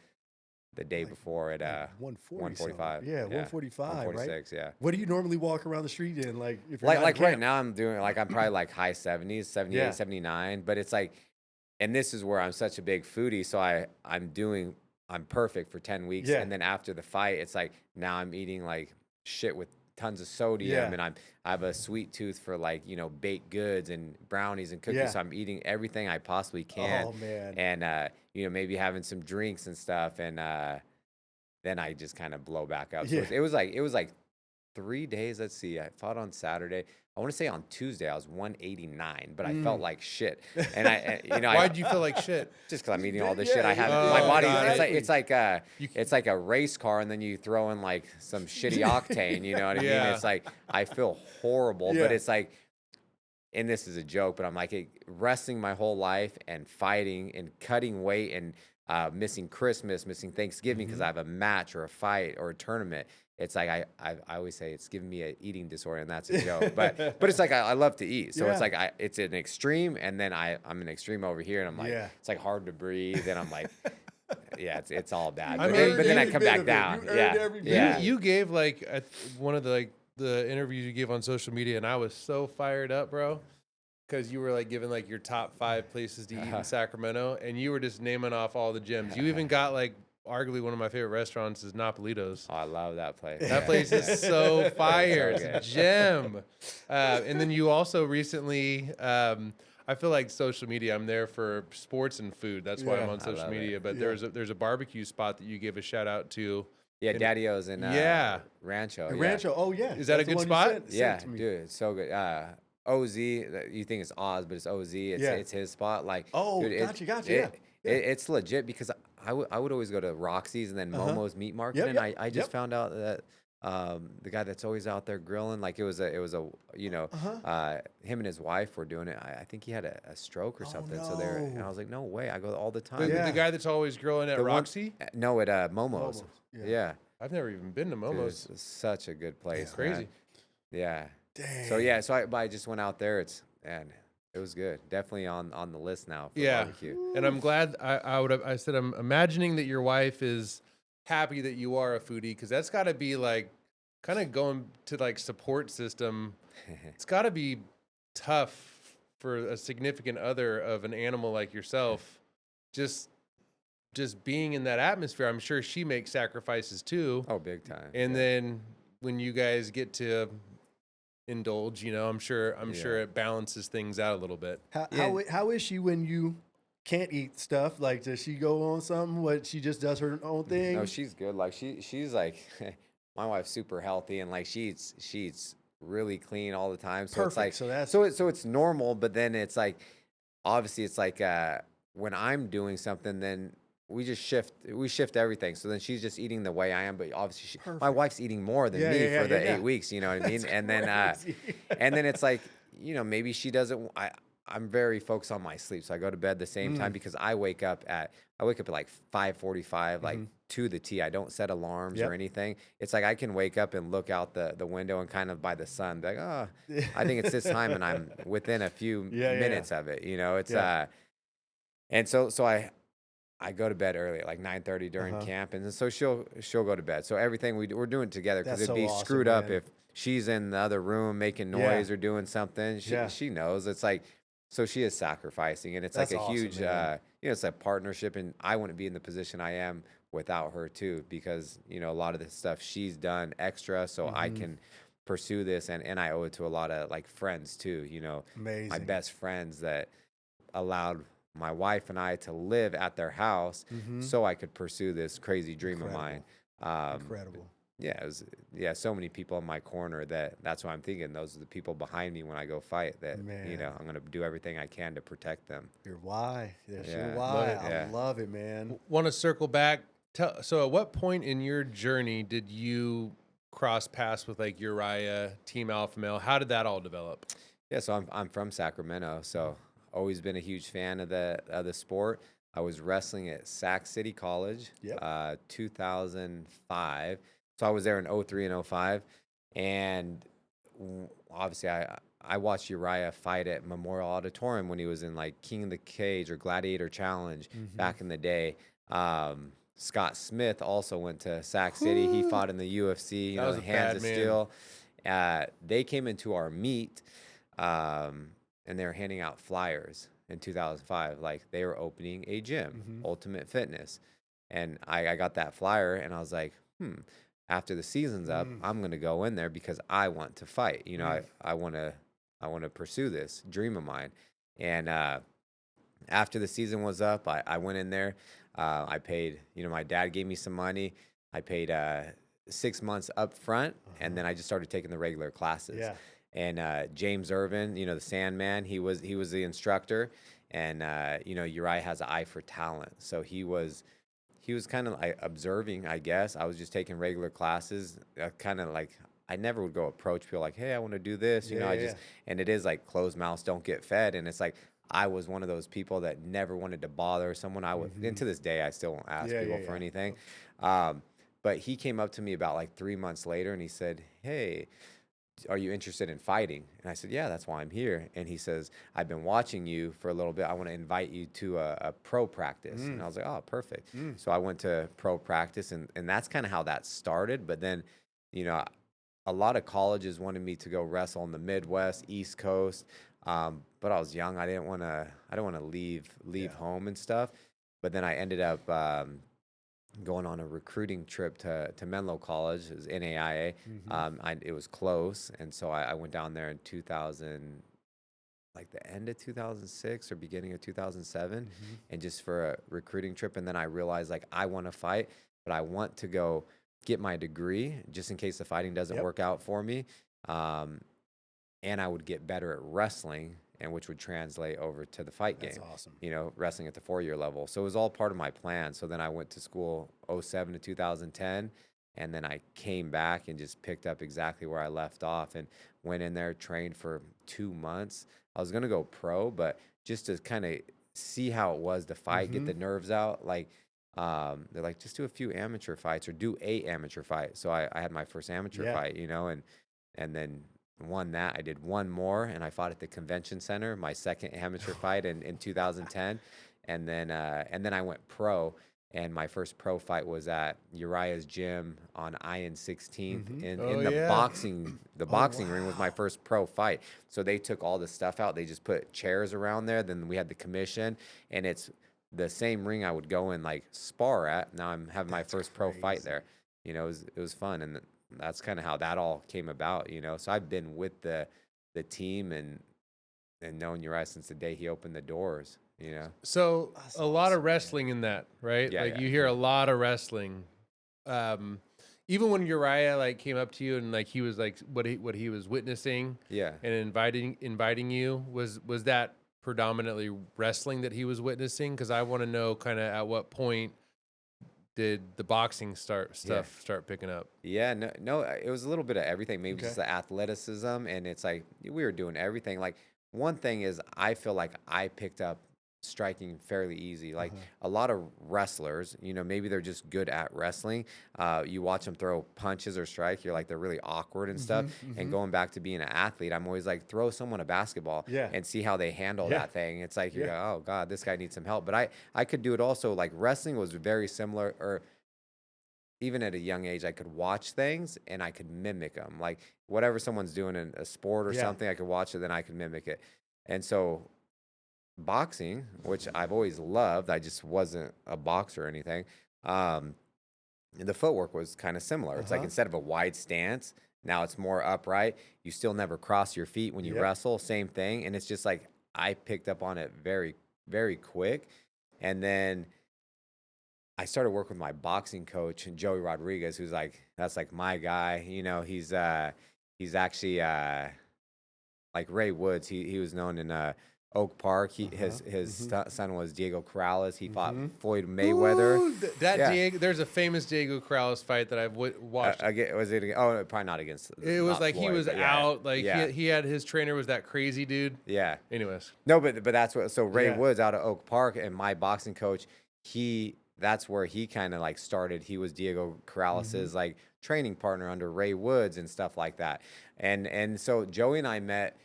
the day before at 145. Yeah, 145, right? 146, yeah. What do you normally walk around the street in? Like, if you're Like not like cramped? right now I'm doing, like I'm probably like high 70s, 78, Yeah. 79. But it's like, and this is where I'm such a big foodie. So I'm perfect for 10 weeks. Yeah. And then after the fight, it's like now I'm eating like shit with tons of sodium, Yeah. and I have a sweet tooth for, like, you know, baked goods and brownies and cookies. Yeah. So I'm eating everything I possibly can. Oh, man. And you know, maybe having some drinks and stuff, and then I just kind of blow back up. So Yeah. it was like 3 days. Let's see. I fought on Saturday. I want to say on Tuesday I was 189, but I felt like shit. And you know, Why'd you feel like shit? just because I'm eating all this Yeah, shit I have. yeah. My Oh, body, got it's like a race car, and then you throw in like some shitty octane. You know what I mean? Yeah. It's like I feel horrible, Yeah. but it's like, and this is a joke, but I'm like wrestling my whole life and fighting and cutting weight and missing Christmas, missing Thanksgiving because I have a match or a fight or a tournament. It's like I always say it's giving me an eating disorder, and that's a joke. But it's like I love to eat, so Yeah. it's like it's an extreme, and then I'm an extreme over here, and I'm like, Yeah. it's like hard to breathe, and I'm like, yeah, it's all bad. I But mean, then I every come bit back of it. down. You earned Yeah, every bit. yeah. You gave like one of the the interviews you gave on social media, and I was so fired up, bro, because you were like giving like your top 5 places to eat in Sacramento, and you were just naming off all the gems. You even got like arguably one of my favorite restaurants is Napolito's. Oh, I love that place. That place is so fire. It's a good. gem. And then you also recently, I feel like social media, I'm there for sports and food. That's why I'm Yeah. on I social love media. it. But Yeah. there's a barbecue spot that you gave a shout out to. Yeah, Daddy-O's in Yeah. Rancho. The yeah. Rancho. Oh, yeah. Is that a That's the good one you spot? sent Yeah, to me. dude, it's so good. OZ, you think it's Oz, but it's OZ. Yeah. It's his spot. Like, Oh, dude, gotcha, yeah. It's legit because I would always go to Roxy's and then Momo's Meat Market, Yep, and yep, I just yep. found out that the guy that's always out there grilling, like it was a you know, him and his wife were doing it. I think he had a stroke or something. So there, and no. I was like, no way, I go all the time. The, Yeah. the guy that's always grilling at The one- Roxy? No, at Momo's. Momo's, yeah. Yeah, I've never even been to Dude, Momo's. it's such a good place. Crazy. man. Yeah. Dang. So yeah, but I just went out there. It was good. Definitely on the list now for Yeah. barbecue. And I'm glad I said I'm imagining that your wife is happy that you are a foodie, because that's got to be like kind of going to like support system. It's got to be tough for a significant other of an animal like yourself. Just being in that atmosphere, I'm sure she makes sacrifices too. Oh, big time. And yeah. then when you guys get to indulge, you know, I'm sure it balances things out a little bit. How is she when you can't eat stuff? Like, does she go on something? What, she just does her own thing? No, she's good. Like she's like my wife's super healthy, and like she eats really clean all the time. So it's Perfect. like So that's- so it's normal, but then it's like obviously it's like when I'm doing something, then we shift everything. So then she's just eating the way I am, but obviously my Perfect. wife's eating more than Yeah, me yeah, for the yeah. 8 weeks, you know what I mean? That's And then crazy. and then it's like, you know, maybe she doesn't. I'm very focused on my sleep, so I go to bed the same time because I wake up at like 5:45, like to the T. I don't set alarms Yep. or anything. It's like I can wake up and look out the window and kind of by the sun, be like, oh, I think it's this time, and I'm within a few Yeah, yeah. minutes of it. You know, it's Yeah. and so I go to bed early at like 9:30 during camp, and then so she'll go to bed. So everything we're doing together because That's it'd so be awesome, screwed up man. if she's in the other room making Yeah. noise or doing something. Yeah. She knows it's like, so she is sacrificing, and it's That's like a awesome, huge man. it's a partnership, and I wouldn't be in the position I am without her too, because a lot of the stuff she's done extra so I can pursue this, and I owe it to a lot of like friends too, my Amazing. best friends that allowed my wife and I to live at their house so I could pursue this crazy dream of mine. Incredible. Yeah, so many people in my corner that's what I'm thinking. Those are the people behind me when I go fight that, Man. I'm going to do everything I can to protect them. Your why. That's your Yeah. why. Love it. I Yeah. love it, man. Want to circle back? So, at what point in your journey did you cross paths with like Uriah, Team Alpha Male? How did that all develop? Yeah, so I'm from Sacramento, so always been a huge fan of the sport. I was wrestling at Sac City College, Yep. 2005. So I was there in 03 and 05, and obviously I watched Uriah fight at Memorial Auditorium when he was in like King of the Cage or Gladiator Challenge back in the day. Scott Smith also went to Sac City. He fought in the UFC, That was a Hands bad of man. Steel. They came into our meet, and they were handing out flyers in 2005. Like they were opening a gym, Ultimate Fitness. And I got that flyer and I was like, after the season's up, I'm going to go in there because I want to fight. I want to pursue this dream of mine. And after the season was up, I went in there. I paid, my dad gave me some money. I paid 6 months up front, and then I just started taking the regular classes. Yeah. And James Irvin, the Sandman, he was the instructor, and Uriah has an eye for talent, so he was kind of like observing, I guess. I was just taking regular classes, kind of like I never would go approach people like, hey, I want to do this, and it is like closed mouths don't get fed, and it's like I was one of those people that never wanted to bother someone. I would, and to this day, I still won't ask people for anything. But he came up to me about like 3 months later, and he said, hey, are you interested in fighting? And I said, yeah, that's why I'm here. And he says, I've been watching you for a little bit. I want to invite you to a pro practice. And I was like, oh, perfect. So I went to pro practice, and that's kind of how that started. But then, a lot of colleges wanted me to go wrestle in the Midwest, East Coast. But I was young. I didn't want to leave home and stuff. But then I ended up going on a recruiting trip to Menlo College. It was NAIA. It was close, and so I went down there in 2000, like the end of 2006 or beginning of 2007, and just for a recruiting trip. And then I realized like I want to fight, but I want to go get my degree just in case the fighting doesn't work out for me, and I would get better at wrestling, and which would translate over to the fight game. That's awesome. Wrestling at the 4-year level. So it was all part of my plan. So then I went to school 07 to 2010, and then I came back and just picked up exactly where I left off and went in there, trained for 2 months. I was going to go pro, but just to kind of see how it was to fight, get the nerves out. Like, they're like, just do a few amateur fights or do a amateur fight. So I had my first amateur fight, and then won that. I did one more, and I fought at the convention center, my second amateur fight in 2010, and then I went pro, and my first pro fight was at Uriah's gym on Iron 16th in the boxing ring was my first pro fight. So they took all the stuff out. They just put chairs around there. Then we had the commission, and it's the same ring I would go and like spar at. Now I'm having my first pro fight there. It was fun, and that's kind of how that all came about, So I've been with the team and known Uriah since the day he opened the doors, So That's a lot awesome, of wrestling in that, right? Yeah, like yeah, you hear a lot of wrestling. Even when Uriah like came up to you and like he was like what he was witnessing, Yeah. and inviting you, was that predominantly wrestling that he was witnessing? Because I want to know kind of at what point did the boxing start picking up? Yeah, no, it was a little bit of everything. Maybe just Okay. the athleticism, and it's like we were doing everything. Like one thing is, I feel like I picked up striking fairly easy. Like a lot of wrestlers, you know, maybe they're just good at wrestling. You watch them throw punches or strike, you're like, they're really awkward and stuff. And going back to being an athlete, I'm always like, throw someone a basketball Yeah. and see how they handle Yeah. that thing. It's like, you Yeah. go, oh God, this guy needs some help. But I could do it also. Like wrestling was very similar, or even at a young age, I could watch things and I could mimic them. Like whatever someone's doing in a sport or Yeah. something, I could watch it, then I could mimic it. And so boxing, which I've always loved, I just wasn't a boxer or anything. The footwork was kind of similar. It's like instead of a wide stance, now it's more upright. You still never cross your feet when you wrestle, same thing. And it's just like I picked up on it very, very quick. And then I started working with my boxing coach, Joey Rodriguez, who's like, that's like my guy. You know, he's actually like Ray Woods. He was known in Oak Park. His son was Diego Corrales. He fought Floyd Mayweather. Ooh, Diego, there's a famous Diego Corrales fight that I've watched. Was it? Oh, probably not against. It was not like Floyd, he was but yeah. out. Like Yeah. he had his trainer was that crazy dude. Yeah. Anyways, No, but that's what. So Ray Yeah. Woods out of Oak Park, and my boxing coach, that's where he kind of like started. He was Diego Corrales's like training partner under Ray Woods and stuff like that. And so Joey and I met.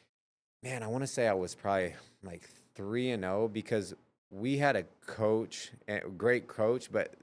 Man, I want to say I was probably like 3-0 because we had a coach, a great coach, but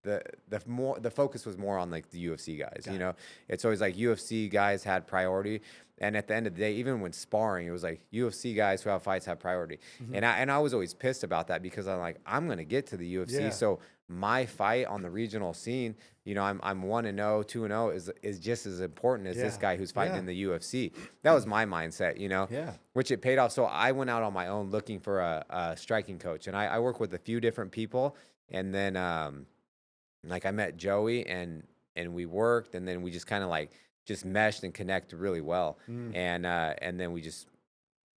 the focus was more on like the UFC guys. You know, it's always like UFC guys had priority, and at the end of the day, even when sparring, it was like UFC guys who have fights have priority. And I was always pissed about that because I'm like, I'm gonna get to the UFC, Yeah. so my fight on the regional scene, you know, I'm 1-0, 2-0 is just as important as this Yeah. guy who's fighting Yeah. in the UFC. That was my mindset, you know. Yeah. Which it paid off. So I went out on my own looking for a striking coach, and I work with a few different people, and then like I met Joey and we worked, and then we just kind of like just meshed and connected really well, and then we just,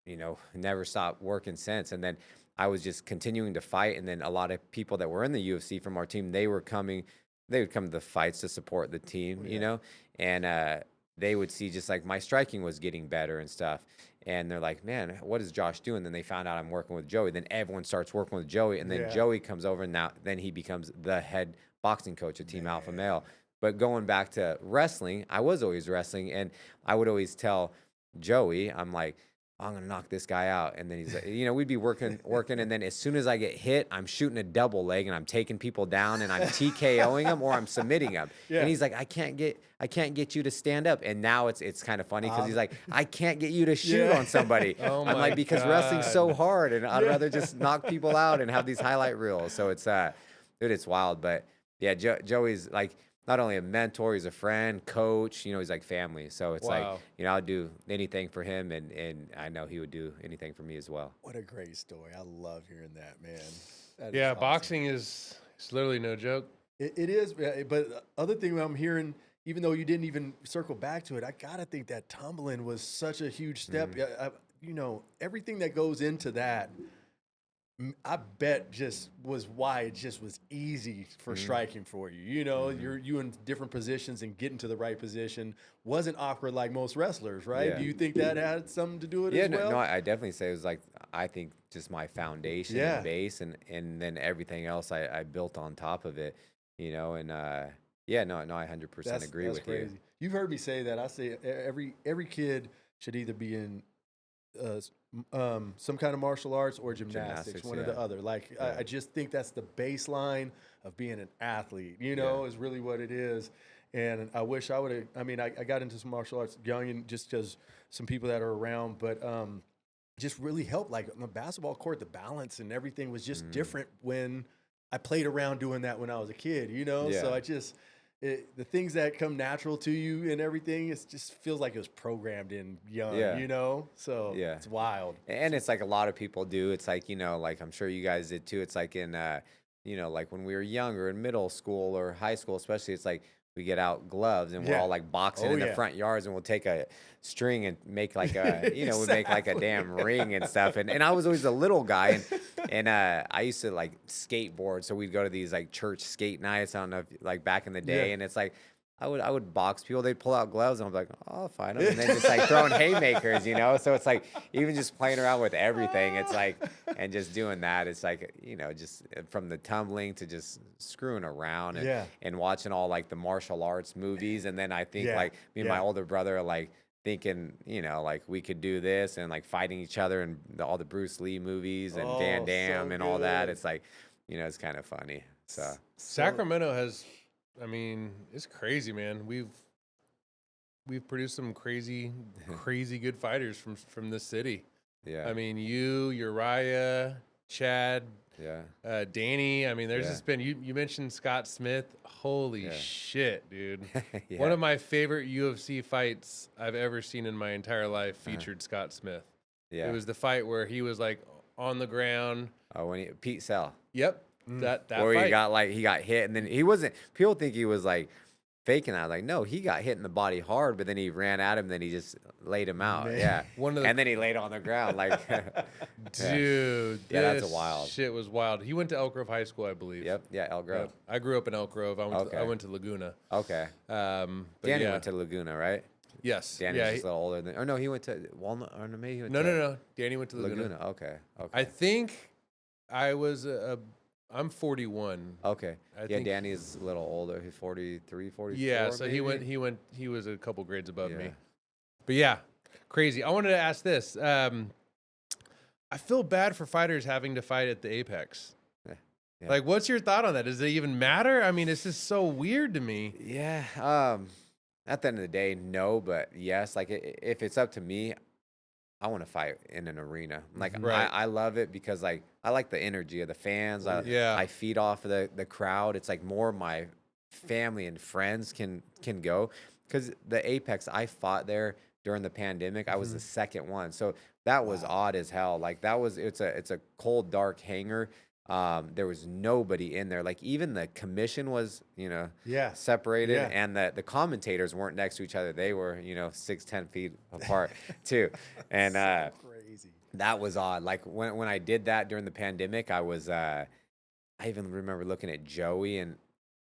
you know, never stopped working since. And then I was just continuing to fight, and then a lot of people that were in the UFC from our team, they would come to the fights to support the team, you know, and they would see just like my striking was getting better and stuff. And they're like, man, what is Josh doing? Then they found out I'm working with Joey. Then everyone starts working with Joey. And then Joey comes over, and then he becomes the head boxing coach of Team Alpha Male. But going back to wrestling, I was always wrestling. And I would always tell Joey, I'm like, I'm going to knock this guy out. And then he's like, you know, we'd be working. And then as soon as I get hit, I'm shooting a double leg and I'm taking people down and I'm TKOing them or I'm submitting them. Yeah. And he's like, I can't get you to stand up. And now it's kind of funny because he's like, I can't get you to shoot on somebody. Oh I'm my like, because wrestling's God. so hard and I'd rather just knock people out and have these highlight reels. So it's, dude, it's wild. But yeah, Joey's like, not only a mentor, he's a friend, coach, you know, he's like family. So it's like, Wow. you know, I'll do anything for him, and I know he would do anything for me as well. What a great story. I love hearing that, man. That is yeah, awesome. boxing is it's literally no joke. It is, but the other thing I'm hearing, even though you didn't even circle back to it, I gotta think that tumbling was such a huge step. You know, everything that goes into that, I bet just was why it just was easy for striking for you. You know, you in different positions and getting to the right position wasn't awkward like most wrestlers, right? Yeah. Do you think that had something to do with it Yeah, as well? no, I definitely say it was like, I think just my foundation Yeah. and base, and then everything else I built on top of it, you know, and yeah, no, I 100% agree with you. You've heard me say that. I say every kid should either be in some kind of martial arts or gymnastics, one or the yeah. other. Like Yeah. I just think that's the baseline of being an athlete. You know, is really what it is. And I wish I would have. I mean, I got into some martial arts young, and just because some people that are around, but just really helped. Like on the basketball court, the balance and everything was just different when I played around doing that when I was a kid. You know, so Yeah. I just. The things that come natural to you and everything, it just feels like it was programmed in young, Yeah. you know? So Yeah. it's wild. And it's like a lot of people do. It's like, you know, like I'm sure you guys did too. It's like in, you know, like when we were younger in middle school or high school, especially, it's like we get out gloves and we're Yeah. all like boxing Oh, in the yeah. front yards, and we'll take a string and make like a, you know, we make like a damn ring and stuff. And I was always a little guy, and I used to like skateboard. So we'd go to these like church skate nights. I don't know if like back in the day. Yeah. And it's like, I would box people. They'd pull out gloves, and I'm like, oh, I'll fight them, and then just like throwing haymakers, you know. So it's like even just playing around with everything. It's like and just doing that. It's like just from the tumbling to just screwing around and Yeah. and watching all like the martial arts movies. And then I think Yeah, like me and my yeah. older brother are like thinking, like we could do this and like fighting each other and all the Bruce Lee movies and Van Oh, Damme so and all that. good. It's like, it's kind of funny. So Sacramento has, I mean, it's crazy, man. We've produced some crazy good fighters from this city. yeah, I mean, you, Uriah, Chad, yeah, Danny. I mean, there's Yeah. just been you mentioned Scott Smith. Holy Yeah. shit, dude! yeah. One of my favorite UFC fights I've ever seen in my entire life featured Scott Smith. yeah. It was the fight where he was like on the ground. Oh, when Pete Sell, Yep, that where fight. he got hit, and then he wasn't. People think he was like faking that. Like, no, he got hit in the body hard, but then he ran at him, then he just laid him out. Man. Yeah, One of the- and then he laid on the ground like, Dude, Yeah, that's this wild. shit was wild. He went to Elk Grove High School, I believe. Yep, yeah, Elk Grove. Yep. I grew up in Elk Grove. I Okay. went to Laguna. Okay, But Danny yeah. went to Laguna, right? Yes. Danny's yeah. just a little older than, or no, he went to Walnut, or no, maybe he went No, to no, no. Danny went to Laguna. Laguna. Okay, okay, I think I was I'm 41. okay. I Yeah, think- Danny's a little older. He's 43, 44. Yeah, so maybe? he was a couple grades above me. Yeah. But yeah, crazy. I wanted to ask this. I feel bad for fighters having to fight at the Apex. Yeah. Like, what's your thought on that? Does it even matter? I mean, it's just so weird to me. Yeah. At the end of the day, no, but yes. Like, if it's up to me, I want to fight in an arena. Like, Right. I love it because, like, I like the energy of the fans. Yeah. I feed off of the crowd. It's like more of my family and friends can go. Because the Apex, I fought there during the pandemic. I was the second one. So that was odd as hell. Like, it's a cold, dark hangar. There was nobody in there. Like, even the commission was, Yeah. separated, Yeah. and the commentators weren't next to each other. They were, 6-10 feet apart too. And Crazy. that was odd. Like when I did that during the pandemic, I was I even remember looking at Joey, and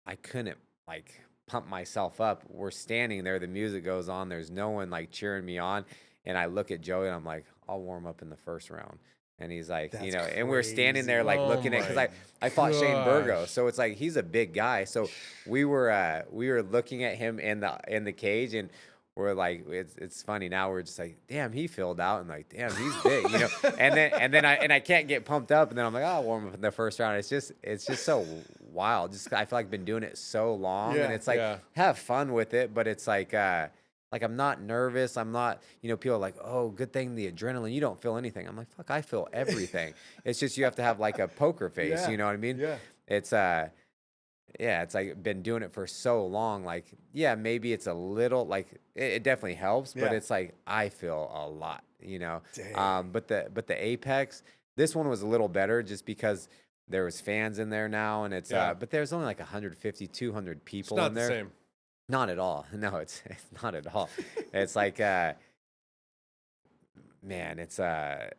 I couldn't like pump myself up. We're standing there, the music goes on, there's no one like cheering me on, and I look at Joey and I'm like, I'll warm up in the first round. And he's like, That's and we're standing there like crazy. looking at, because Oh I fought Shane Burgo, gosh. so it's like he's a big guy. So we were looking at him in the cage, and we're like, it's funny now. We're just like, damn, he filled out, and like, damn, he's big, And then I can't get pumped up, and then I'm like, oh, I'll warm up in the first round. It's just so wild. Just I feel like I've been doing it so long, Yeah, and it's like yeah. have fun with it, but it's like I'm not nervous. I'm not, people are like, oh, good thing the adrenaline. You don't feel anything. I'm like, fuck, I feel everything. It's just you have to have like a poker face. Yeah, You know what I mean? yeah. It's it's like been doing it for so long. Like, yeah, maybe it's a little like it definitely helps, but Yeah. it's like I feel a lot. Dang. But the Apex, this one was a little better just because there was fans in there now, and it's Yeah. but there's only like 150, 200 It's people not in the there. same. Not at all. No, it's not at all. It's like man, it's I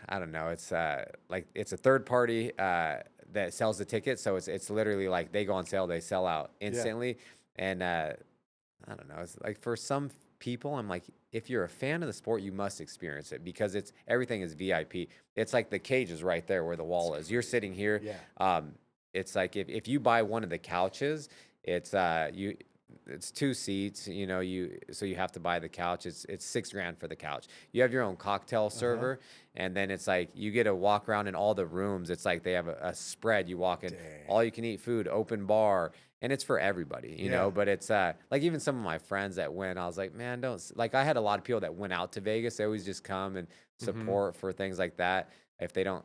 don't know. It's like it's a third party that sells the tickets, so it's literally like they go on sale, they sell out instantly. And I don't know. It's like for some people, I'm like, if you're a fan of the sport, you must experience it because everything is VIP. It's like the cage is right there where the wall is. You're sitting here. Yeah. It's like if you buy one of the couches, it's 2 seats, so you have to buy the couch. It's $6,000 for the couch. You have your own cocktail server, and then it's like you get to walk around in all the rooms. It's like they have a spread. You walk in, Dang. all you can eat food, open bar, and it's for everybody, Yeah. But it's like even some of my friends that went, I was like, man, like I had a lot of people that went out to Vegas. They always just come and support for things like that. If they go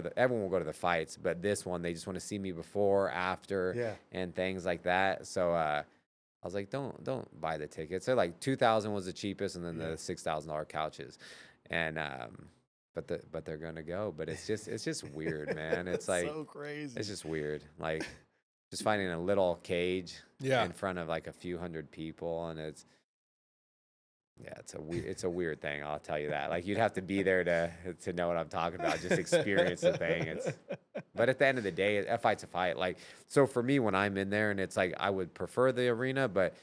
to everyone will go to the fights, but this one they just want to see me before, after, Yeah. and things like that. So I was like, don't buy the tickets. They're like $2,000 was the cheapest, and then the $6,000 couches, and but they're gonna go. But it's just weird, man. It's like so crazy. it's just weird, like just finding a little cage Yeah. in front of like a few hundred people, and Yeah, it's a weird thing. I'll tell you that. Like you'd have to be there to know what I'm talking about. Just experience the thing. But at the end of the day, a fight's a fight. Like so for me, when I'm in there, and it's like I would prefer the arena, but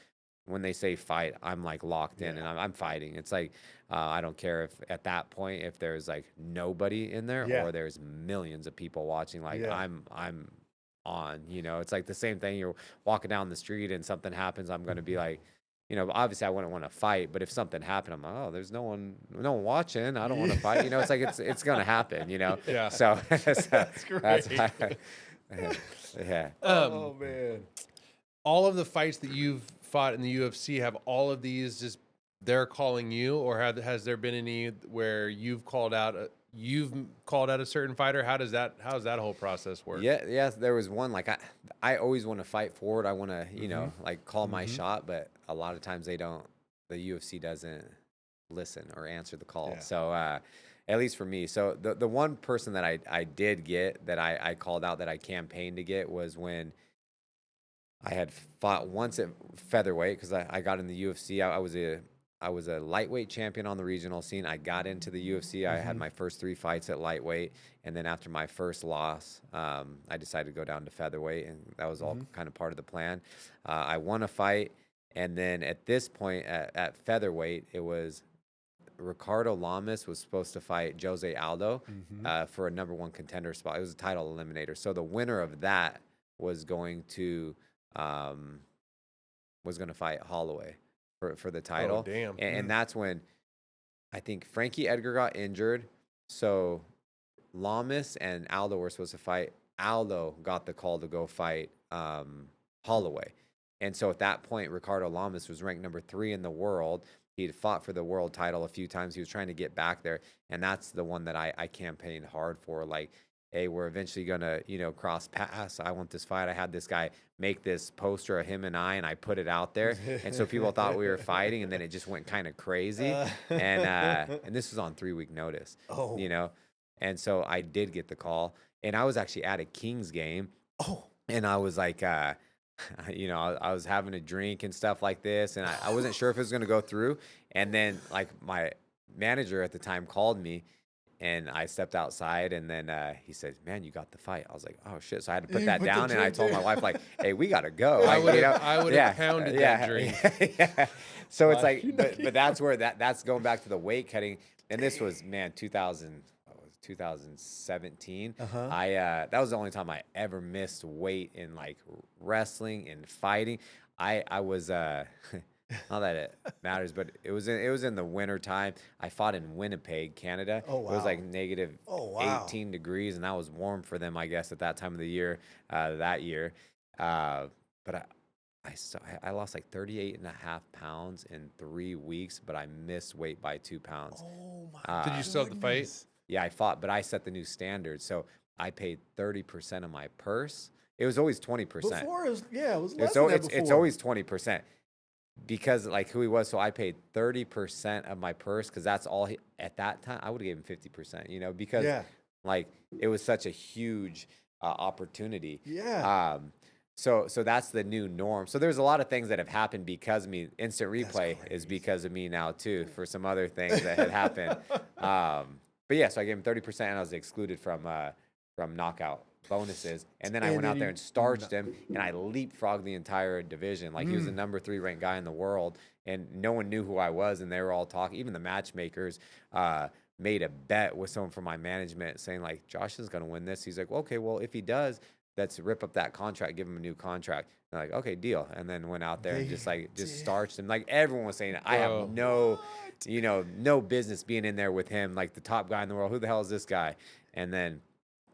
when they say fight, I'm like locked in, and I'm fighting. It's like I don't care if at that point if there's like nobody in there Yeah. or there's millions of people watching. Like Yeah. I'm on. It's like the same thing. You're walking down the street and something happens. I'm gonna be like. Obviously I wouldn't want to fight, but if something happened, I'm like, oh, there's no one watching. I don't want to fight. It's like it's gonna happen. Yeah. So, That's great. Yeah. Oh man. All of the fights that you've fought in the UFC, have all of these just they're calling you, or has there been any where you've called out a certain fighter? How does that whole process work? Yeah. There was one like I always want to fight forward. I want to like call my shot, but a lot of times they don't. The UFC doesn't listen or answer the call. Yeah. So at least for me. So the one person that I did get that I called out that I campaigned to get was when I had fought once at featherweight because I got in the UFC. I was a lightweight champion on the regional scene. I got into the UFC. I had my first 3 fights at lightweight, and then after my first loss, I decided to go down to featherweight, and that was all kind of part of the plan. I won a fight, and then at this point at featherweight, it was Ricardo Lamas was supposed to fight Jose Aldo for a number 1 contender spot. It was a title eliminator. So the winner of that was going to fight Holloway for the title. Oh, damn. And that's when I think Frankie Edgar got injured. So Lamas and Aldo were supposed to fight. Aldo got the call to go fight Holloway. And so at that point, Ricardo Lamas was ranked number 3 in the world. He had fought for the world title a few times. He was trying to get back there. And that's the one that I campaigned hard for. Like, hey, we're eventually going to, cross paths. I want this fight. I had this guy make this poster of him and I put it out there. And so people thought we were fighting, and then it just went kind of crazy. And this was on 3-week notice, And so I did get the call. And I was actually at a Kings game. Oh. And I was like, I was having a drink and stuff like this. And I wasn't sure if it was going to go through. And then, like, my manager at the time called me. And I stepped outside, and then he said, "Man, you got the fight." I was like, "Oh shit!" So I had to put that down, and I told my wife, like, "Hey, we gotta go." I would have pounded that drink. Yeah. So it's like, but that's where that's going back to the weight cutting, and this was 2017. That was the only time I ever missed weight in like wrestling and fighting. I was not that it matters, but it was in the winter time. I fought in Winnipeg, Canada. Oh, wow. It was like negative Oh, wow. 18 degrees, and that was warm for them, I guess, at that time of the year. That year, but I lost like 38 and a half pounds in 3 weeks, but I missed weight by 2 pounds. Oh my! Did you still have the fight? Yeah, I fought, but I set the new standard, so I paid 30% of my purse. It was always 20%. Before it was less than that before. It's always 20%. Because like who he was, so I paid 30% of my purse because that's all at that time. I would have given 50%, because like it was such a huge opportunity. Yeah. So that's the new norm. So there's a lot of things that have happened because of me. Instant replay is because of me now too for some other things that had happened. But yeah, so I gave him 30% and I was excluded from knockout bonuses, and then I went out there and starched him, and I leapfrogged the entire division. Like he was the number 3 ranked guy in the world, and no one knew who I was, and they were all talking. Even the matchmakers made a bet with someone from my management saying like, Josh is going to win this. He's like, well, okay, well if he does, let's rip up that contract, give him a new contract. And they're like, okay, deal. And then went out there and just starched him. Like everyone was saying, I have no business being in there with him, like the top guy in the world. Who the hell is this guy? And then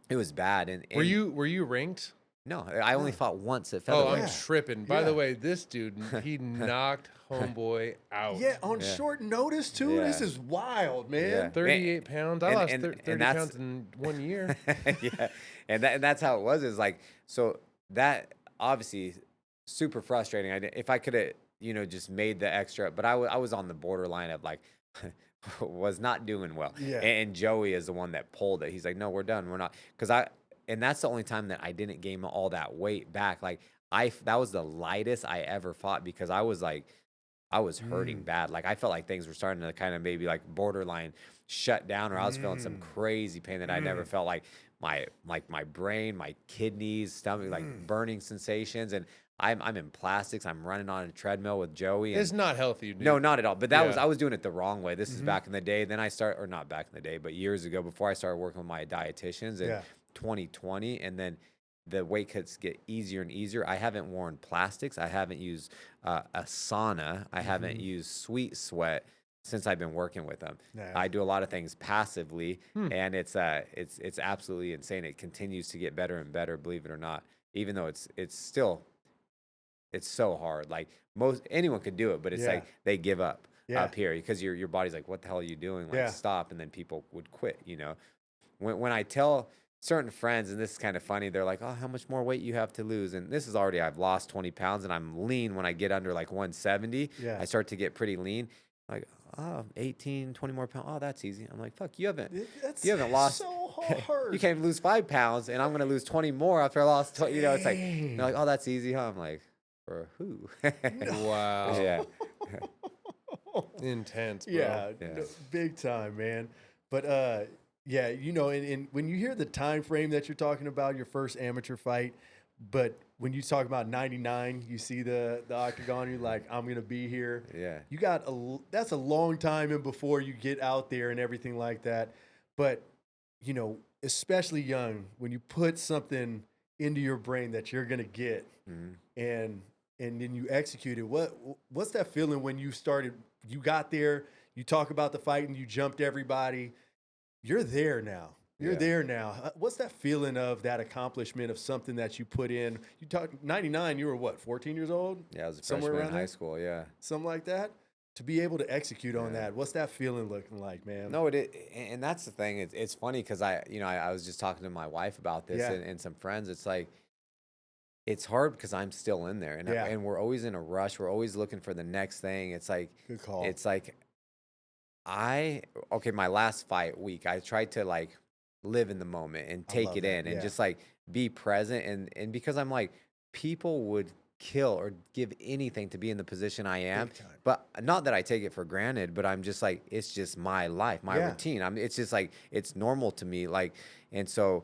it was bad. And were you ranked? No, I only fought once at Oh, featherweight. I'm tripping. By the way, this dude, he knocked homeboy out. Yeah, on short notice too. Yeah. This is wild, man. Yeah. 38 pounds. I lost 30 that's- pounds in 1 year. Yeah, and that's how it was. Is like, so that obviously super frustrating. If I could have just made the extra, but I was on the borderline of like was not doing well. Yeah. And Joey is the one that pulled it. He's like, no, we're done. We're not, and that's the only time that I didn't gain all that weight back. Like that was the lightest I ever fought because I was I was hurting bad. Like I felt like things were starting to kind of maybe like borderline shut down, or I was feeling some crazy pain that I never felt. Like my brain, my kidneys, stomach, like burning sensations. And I'm in plastics. I'm running on a treadmill with Joey. And It's not healthy, dude. no, not at all. But that was Yeah. I was doing it the wrong way. This is back in the day. Then I start, or not back in the day, but years ago, before I started working with my dietitians in Yeah. 2020, and then the weight cuts get easier and easier. I haven't worn plastics. I haven't used a sauna. I haven't used sweet sweat since I've been working with them. Yeah. I do a lot of things passively, and it's absolutely insane. It continues to get better and better, believe it or not. Even though it's still it's so hard. Like anyone could do it, but it's Yeah. like they give up Yeah. up here because your body's like, what the hell are you doing? Like Yeah. stop, and then people would quit. When I tell certain friends, and this is kind of funny, they're like, oh, how much more weight you have to lose? And this is already, I've lost 20 pounds and I'm lean. When I get under like 170, Yeah. I start to get pretty lean. Like, oh, 18, 20 more pounds. Oh, that's easy. I'm like, fuck, you haven't lost. so hard. You can't even lose 5 pounds, and I'm going to lose 20 more after I lost, it's like, they're like, oh, that's easy, huh? I'm like, for who? Wow. Yeah. Intense, bro. Yeah, Yeah. no, big time, man. But yeah, and when you hear the time frame that you're talking about, your first amateur fight, but when you talk about 99, you see the octagon, you're like, I'm gonna be here. Yeah. You got that's a long time in before you get out there and everything like that. But especially young, when you put something into your brain that you're gonna get, and then you execute it, what's that feeling when you got there, you talk about the fight and you jumped everybody, you're there now. You're Yeah. there now. What's that feeling of that accomplishment of something that you put in? You talk 99, you were what, 14 years old? Yeah, I was a Somewhere freshman in around high there? school, yeah. Something like that? To be able to execute on Yeah. that, what's that feeling looking like, man? No, and that's the thing. It's funny because I was just talking to my wife about this Yeah. and some friends. It's like, it's hard because I'm still in there, and Yeah. and we're always in a rush. We're always looking for the next thing. It's like, Good call. it's like, my last fight week, I tried to like live in the moment and I take love it that, in and yeah. just like be present. And because I'm like, people would kill or give anything to be in the position I am. Big time. But not that I take it for granted, but I'm just like, it's just my life, my Yeah. routine. It's just like, it's normal to me. Like, and so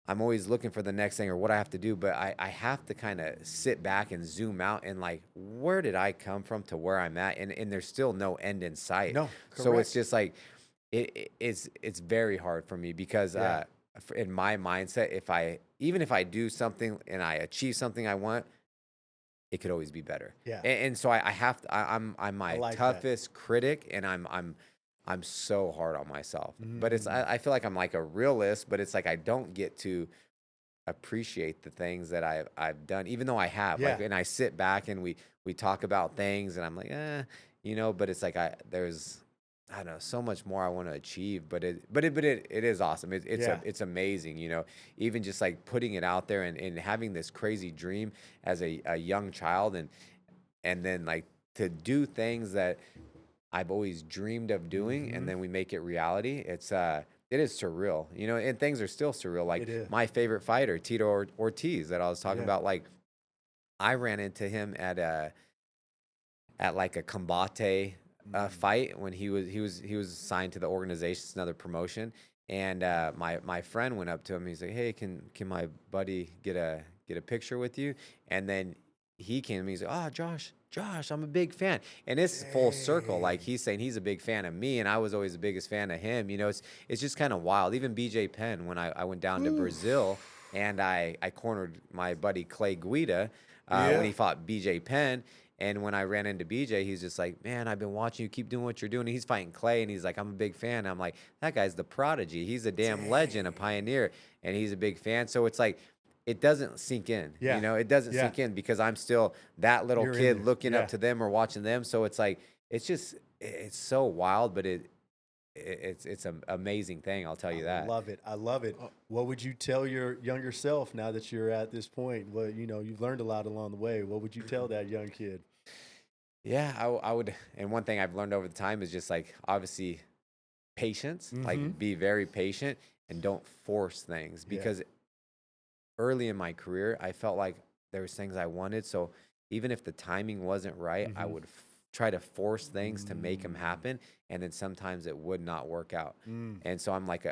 I'm always looking for the next thing or what I have to do, but I have to kind of sit back and zoom out and like, where did I come from to where I'm at? And there's still no end in sight. No, So it's correct. just like, it's very hard for me because Yeah. in my mindset, even if I do something and I achieve something I want, it could always be better. Yeah. And so I have to. I'm my like that. toughest critic, and I'm so hard on myself. But Mm. I feel like I'm like a realist, but it's like I don't get to appreciate the things that I've done, even though I have. Like, Yeah. and I sit back and we talk about things, and I'm like, but it's like there's I don't know, so much more I want to achieve, but it is awesome. Yeah. It's amazing, even just like putting it out there and having this crazy dream as a young child, and then like to do things that I've always dreamed of doing, and then we make it reality. It is surreal, and things are still surreal. Like It is. my favorite fighter, Tito Ortiz, that I was talking Yeah. about. Like I ran into him at like a combate fight when he was signed to the organization. It's another promotion, and my friend went up to him. He's like, "Hey, can my buddy get a picture with you?" And then he came to me. He's like, "Oh, Josh, I'm a big fan." And it's full circle. Like he's saying he's a big fan of me, and I was always the biggest fan of him. It's just kind of wild. Even BJ Penn, when I went down to Brazil and I cornered my buddy Clay Guida when he fought BJ Penn. And when I ran into BJ, he's just like, "Man, I've been watching you. Keep doing what you're doing." And he's fighting Clay, and he's like, "I'm a big fan." I'm like, "That guy's the prodigy. He's a damn legend, a pioneer, and he's a big fan." So it's like, it doesn't sink in. Yeah. It doesn't Yeah. sink in because I'm still that little You're in kid there. looking Yeah. up to them or watching them. So it's like, it's so wild, but it's an amazing thing. I'll tell you that. I love it. What would you tell your younger self now that you're at this point? Well, you've learned a lot along the way. What would you tell that young kid? Yeah, I would. And one thing I've learned over the time is just like, obviously, patience. Mhm. Like, be very patient and don't force things. Yeah. Because early in my career, I felt like there was things I wanted. So even if the timing wasn't right, I Mhm. would try to force things to make them happen, and then sometimes it would not work out. And so I'm like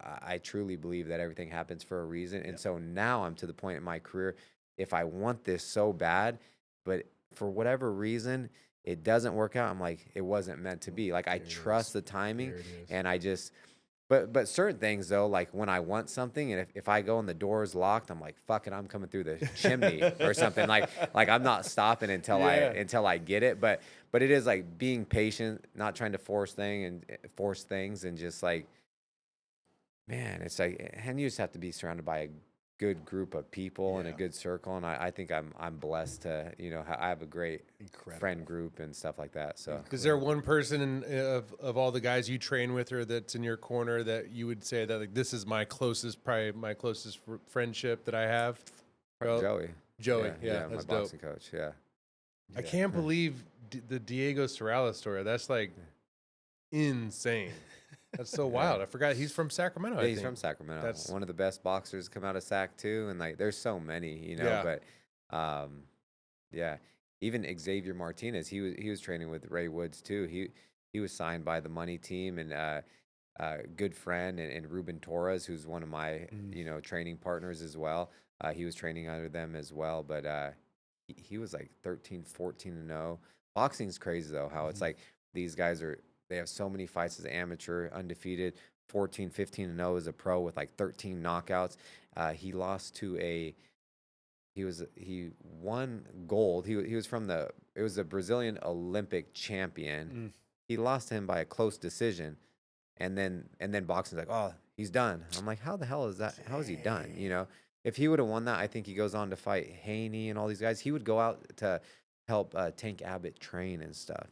I truly believe that everything happens for a reason. And so now I'm to the point in my career, if I want this so bad, but for whatever reason it doesn't work out, I'm like, it wasn't meant to be. Like I trust the timing, and I just but certain things though, like when I want something, and if I go and the door is locked, I'm like, fuck it, I'm coming through the chimney or something. Like I'm not stopping until I get it. But it is like being patient, not trying to force things, and just like, man, it's like, and you just have to be surrounded by a good group of people and a good circle. And I think I'm blessed to, I have a great friend group and stuff like that. So is there one person of all the guys you train with or that's in your corner that you would say that like this is probably my closest friendship that I have? Joey, yeah, my that's boxing dope. coach. Yeah. I can't believe the Diego Sorrella story. That's like insane. That's so wild. I forgot he's from Sacramento. Yeah, he's from Sacramento. That's one of the best boxers to come out of Sac too, and like there's so many, But even Xavier Martinez, he was training with Ray Woods too. He was signed by the Money Team, and good friend and Ruben Torres, who's one of my training partners as well. He was training under them as well, but he was like 13, 14-0. Boxing's crazy though, how it's like these guys they have so many fights as amateur, undefeated, 14, 15-0 as a pro with like 13 knockouts. He lost to he won gold. He was from it was a Brazilian Olympic champion. He lost to him by a close decision. And then boxing's like, oh, he's done. I'm like, how the hell is that? How is he done? If he would have won that, I think he goes on to fight Haney and all these guys. He would go out to help Tank Abbott train and stuff.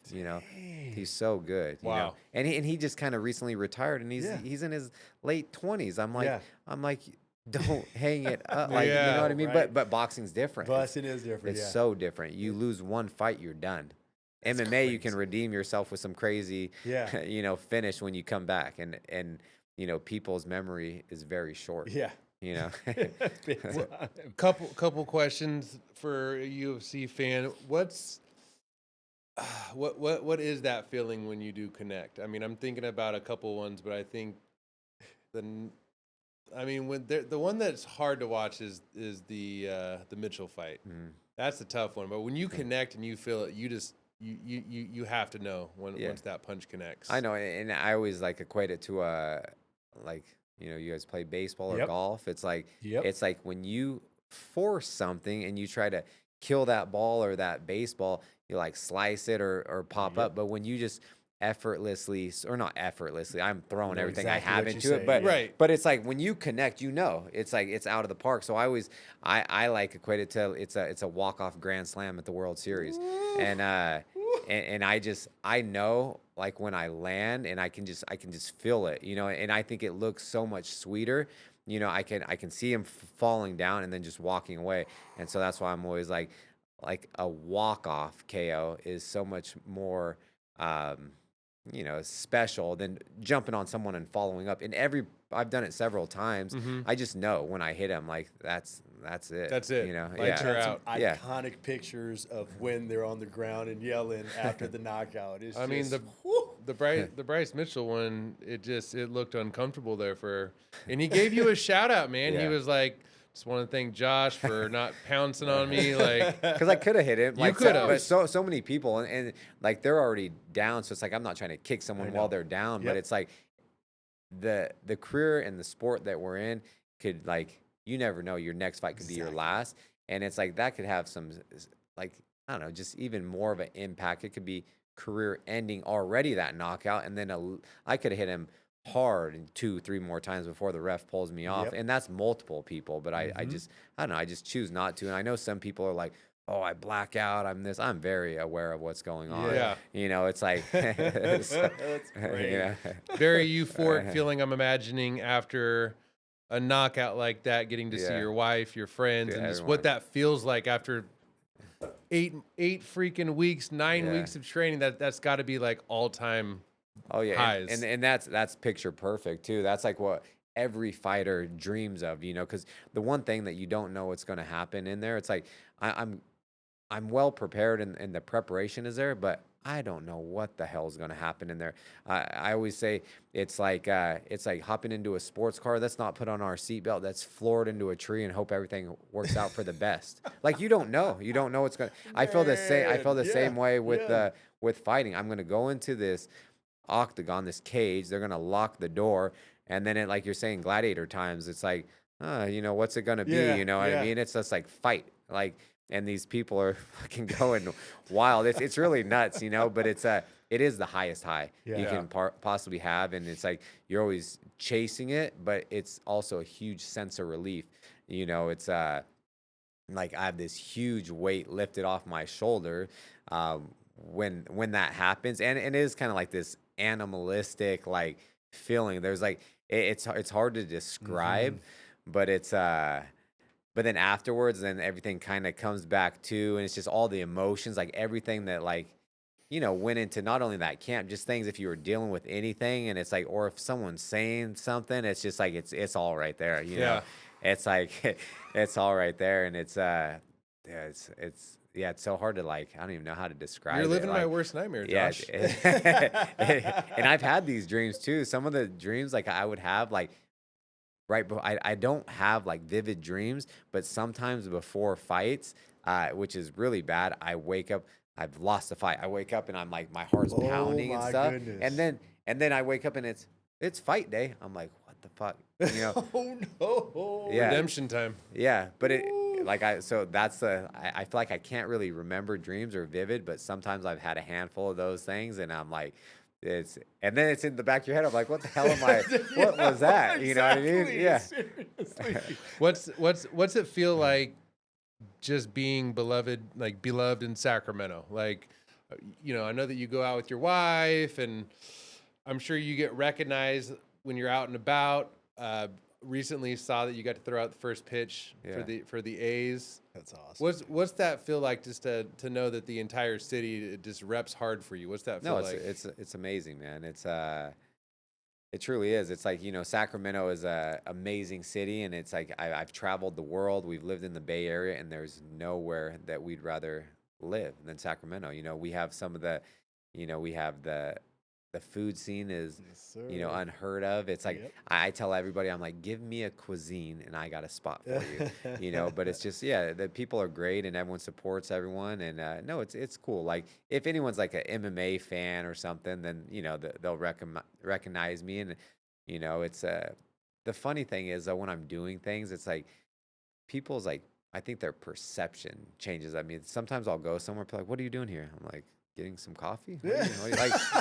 He's so good. Wow. And he just kind of recently retired, and he's in his late 20s. I'm like, don't hang it up. Like, you know what I mean? Right. But boxing's different. Boxing is different. It's so different. You lose one fight, you're done. That's MMA, crazy. You can redeem yourself with some crazy, finish when you come back, and people's memory is very short. Yeah. Couple questions for a UFC fan. What is that feeling when you do connect? I mean, I'm thinking about a couple ones, but I think when the one that's hard to watch is the Mitchell fight. That's a tough one. But when you connect and you feel it, you have to know once that punch connects. I know, and I always like equate it to you guys play baseball or golf. It's like when you force something and you try to kill that ball or that baseball, you like slice it or pop up. But when you just effortlessly, or not effortlessly, I'm throwing everything I have into it. But it's like when you connect, it's like it's out of the park. So I like equate it to it's a walk-off grand slam at the World Series. And I know, like when I land and I can just feel it, and I think it looks so much sweeter. I can see him falling down and then just walking away. And so that's why I'm always like a walk-off KO is so much more special than jumping on someone and following up. And I've done it several times. I just know when I hit him, like that's it. That's it. Lights are out. Iconic pictures of when they're on the ground and yelling after the knockout. The Bryce Mitchell one, it looked uncomfortable there and he gave you a shout out, man. Yeah. He was like, just want to thank Josh for not pouncing on me, like, because I could have hit him. You could have, but so many people, and like they're already down, so it's like I'm not trying to kick someone while they're down, but it's like the career and the sport that we're in could, like, you never know, your next fight could be your last, and it's like that could have some, like, I don't know, just even more of an impact. It could be career ending already, that knockout, and then I could have hit him hard and 2-3 more times before the ref pulls me off. And that's multiple people, but I don't know, I just choose not to. And I know some people are like, oh, I black out, I'm very aware of what's going on. It's like that's great. Very euphoric feeling, I'm imagining, after a knockout like that, getting to see your wife, your friends, and just what that feels like after eight freaking weeks, 9 weeks of training. That's got to be like all-time highs. And that's picture perfect too. That's like what every fighter dreams of, because the one thing that you don't know what's going to happen in there, it's like I'm I'm well prepared and the preparation is there, but I don't know what the hell is going to happen in there. I always say it's like hopping into a sports car. Let's not put on our seatbelt. That's floored into a tree and hope everything works out for the best. Like you don't know. You don't know what's going to. I feel the same. I feel Man, the yeah, same way yeah. with fighting. I'm going to go into this octagon, this cage. They're going to lock the door, and then like you're saying, gladiator times. It's like, what's it going to be? Yeah, You know what I yeah. mean? It's just like fight. Like and these people are fucking going wild. It's really nuts, but it is the highest high you Yeah. can possibly have, and it's like you're always chasing it, but it's also a huge sense of relief. It's like I have this huge weight lifted off my shoulder when that happens, and it is kind of like this animalistic like feeling. There's like it's hard to describe, Mhm. but it's but then afterwards, then everything kind of comes back to, and it's just all the emotions, like everything that like, went into not only that camp, just things if you were dealing with anything, and it's like, or if someone's saying something, it's just like it's all right there, Yeah. It's like it's all right there, and yeah, it's so hard to like, I don't even know how to describe You're it. living my Like, worst nightmare, yeah, Josh. and I've had these dreams too. Some of the dreams like I would have like right, but I don't have like vivid dreams, but sometimes before fights, which is really bad, I wake up, I've lost a fight. I wake up and I'm like my heart's Oh pounding and my stuff. And goodness. then I wake up and it's fight day. I'm like, what the fuck? You know? Oh no. Yeah. Redemption time. Yeah. But it Ooh. like so that's I feel like I can't really remember dreams or vivid, but sometimes I've had a handful of those things and I'm like and then it's in the back of your head. I'm like, what the hell am I? What Yeah, was that? You know what I mean? exactly. Yeah. Seriously. What's it feel like just being beloved in Sacramento? Like, I know that you go out with your wife, and I'm sure you get recognized when you're out and about. Recently saw that you got to throw out the first pitch Yeah. for the A's. That's awesome. What's that feel like just to know that the entire city it just reps hard for you? What's that feel No, like? it's amazing, man. It truly is. It's like, Sacramento is a amazing city, and it's like I've traveled the world. We've lived in the Bay Area, and there's nowhere that we'd rather live than Sacramento. We have some of we have the food scene is, Yes, sir. unheard of. It's like Yep. I tell everybody, I'm like, give me a cuisine, and I got a spot for you. But it's just, yeah, the people are great, and everyone supports everyone, and no, it's cool. Like if anyone's like an MMA fan or something, then they'll recognize me, and it's the funny thing is though when I'm doing things, it's like people's like I think their perception changes. I mean, sometimes I'll go somewhere, people are like, "What are you doing here?" I'm like, "Getting some coffee." What Yeah.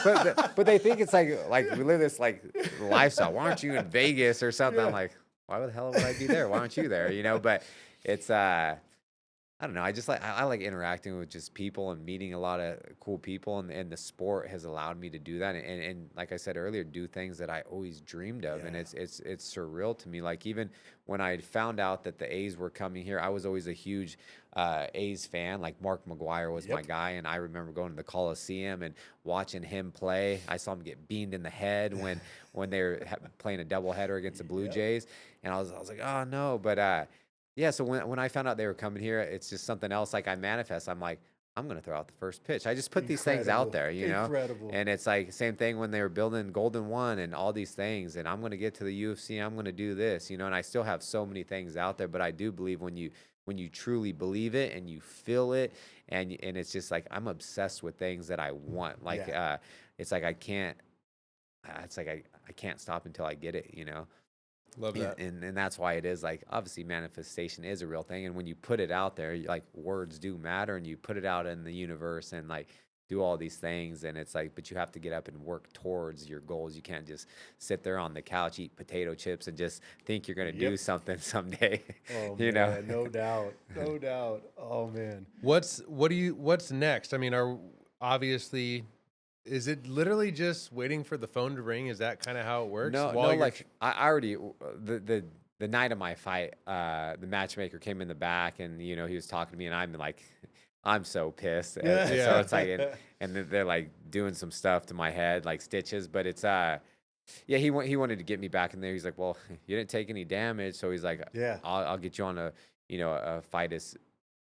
like, but they think it's like we live this like lifestyle. Why aren't you in Vegas or something? Yeah. I'm like, why the hell would I be there? Why aren't you there? But it's I don't know. I just like I like interacting with just people and meeting a lot of cool people, and the sport has allowed me to do that. And like I said earlier, do things that I always dreamed of, and Yeah. it's surreal to me. Like even when I found out that the A's were coming here, I was always a huge A's fan. Like Mark McGuire was my Yep. guy, and I remember going to the Coliseum and watching him play. I saw him get beamed in the head when they were playing a doubleheader against the Blue Yep. Jays, and I was like, oh no, but yeah, so when I found out they were coming here, it's just something else. Like I manifest, I'm like, I'm gonna throw out the first pitch. I just put these things out Incredible. there. Incredible. And it's like same thing when they were building Golden One and all these things. And I'm gonna get to the UFC. I'm gonna do this, And I still have so many things out there, but I do believe when you truly believe it and you feel it, and it's just like I'm obsessed with things that I want. Like Yeah. it's like I can't. It's like I can't stop until I get it. Love that. And that's why it is like obviously manifestation is a real thing, and when you put it out there, like words do matter, and you put it out in the universe and like do all these things, and it's like but you have to get up and work towards your goals. You can't just sit there on the couch, eat potato chips, and just think you're gonna do Yep. something someday. Oh you know man, no doubt. No doubt. Oh man. What's next? I mean, obviously is it literally just waiting for the phone to ring? Is that kind of how it works? No, While no, you're like I already the night of my fight, the matchmaker came in the back, and he was talking to me, and I'm like, I'm so pissed. And Yeah. so it's like, and they're like doing some stuff to my head, like stitches, but it's yeah, he wanted to get me back in there. He's like, well, you didn't take any damage, so he's like, Yeah. I'll get you on a a fight as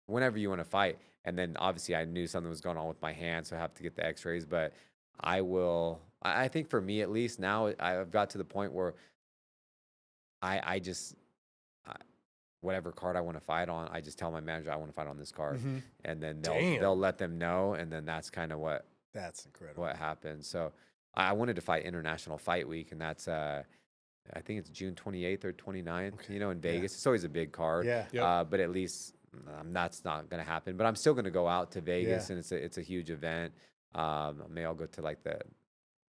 whenever you want to fight. And then obviously I knew something was going on with my hand, so I have to get the X-rays. But I will. I think for me at least now, I've got to the point where I just I, whatever card I want to fight on, I just tell my manager I want to fight on this card, Mhm. and then Damn. they'll let them know, and then that's kind of That's incredible. what happens. So I wanted to fight International Fight Week, and that's I think it's June 28th or 29th, Okay. in Yeah. Vegas. It's always a big card. Yeah. Yep. But at least that's not going to happen. But I'm still going to go out to Vegas, Yeah. and it's a huge event. Maybe I'll go to like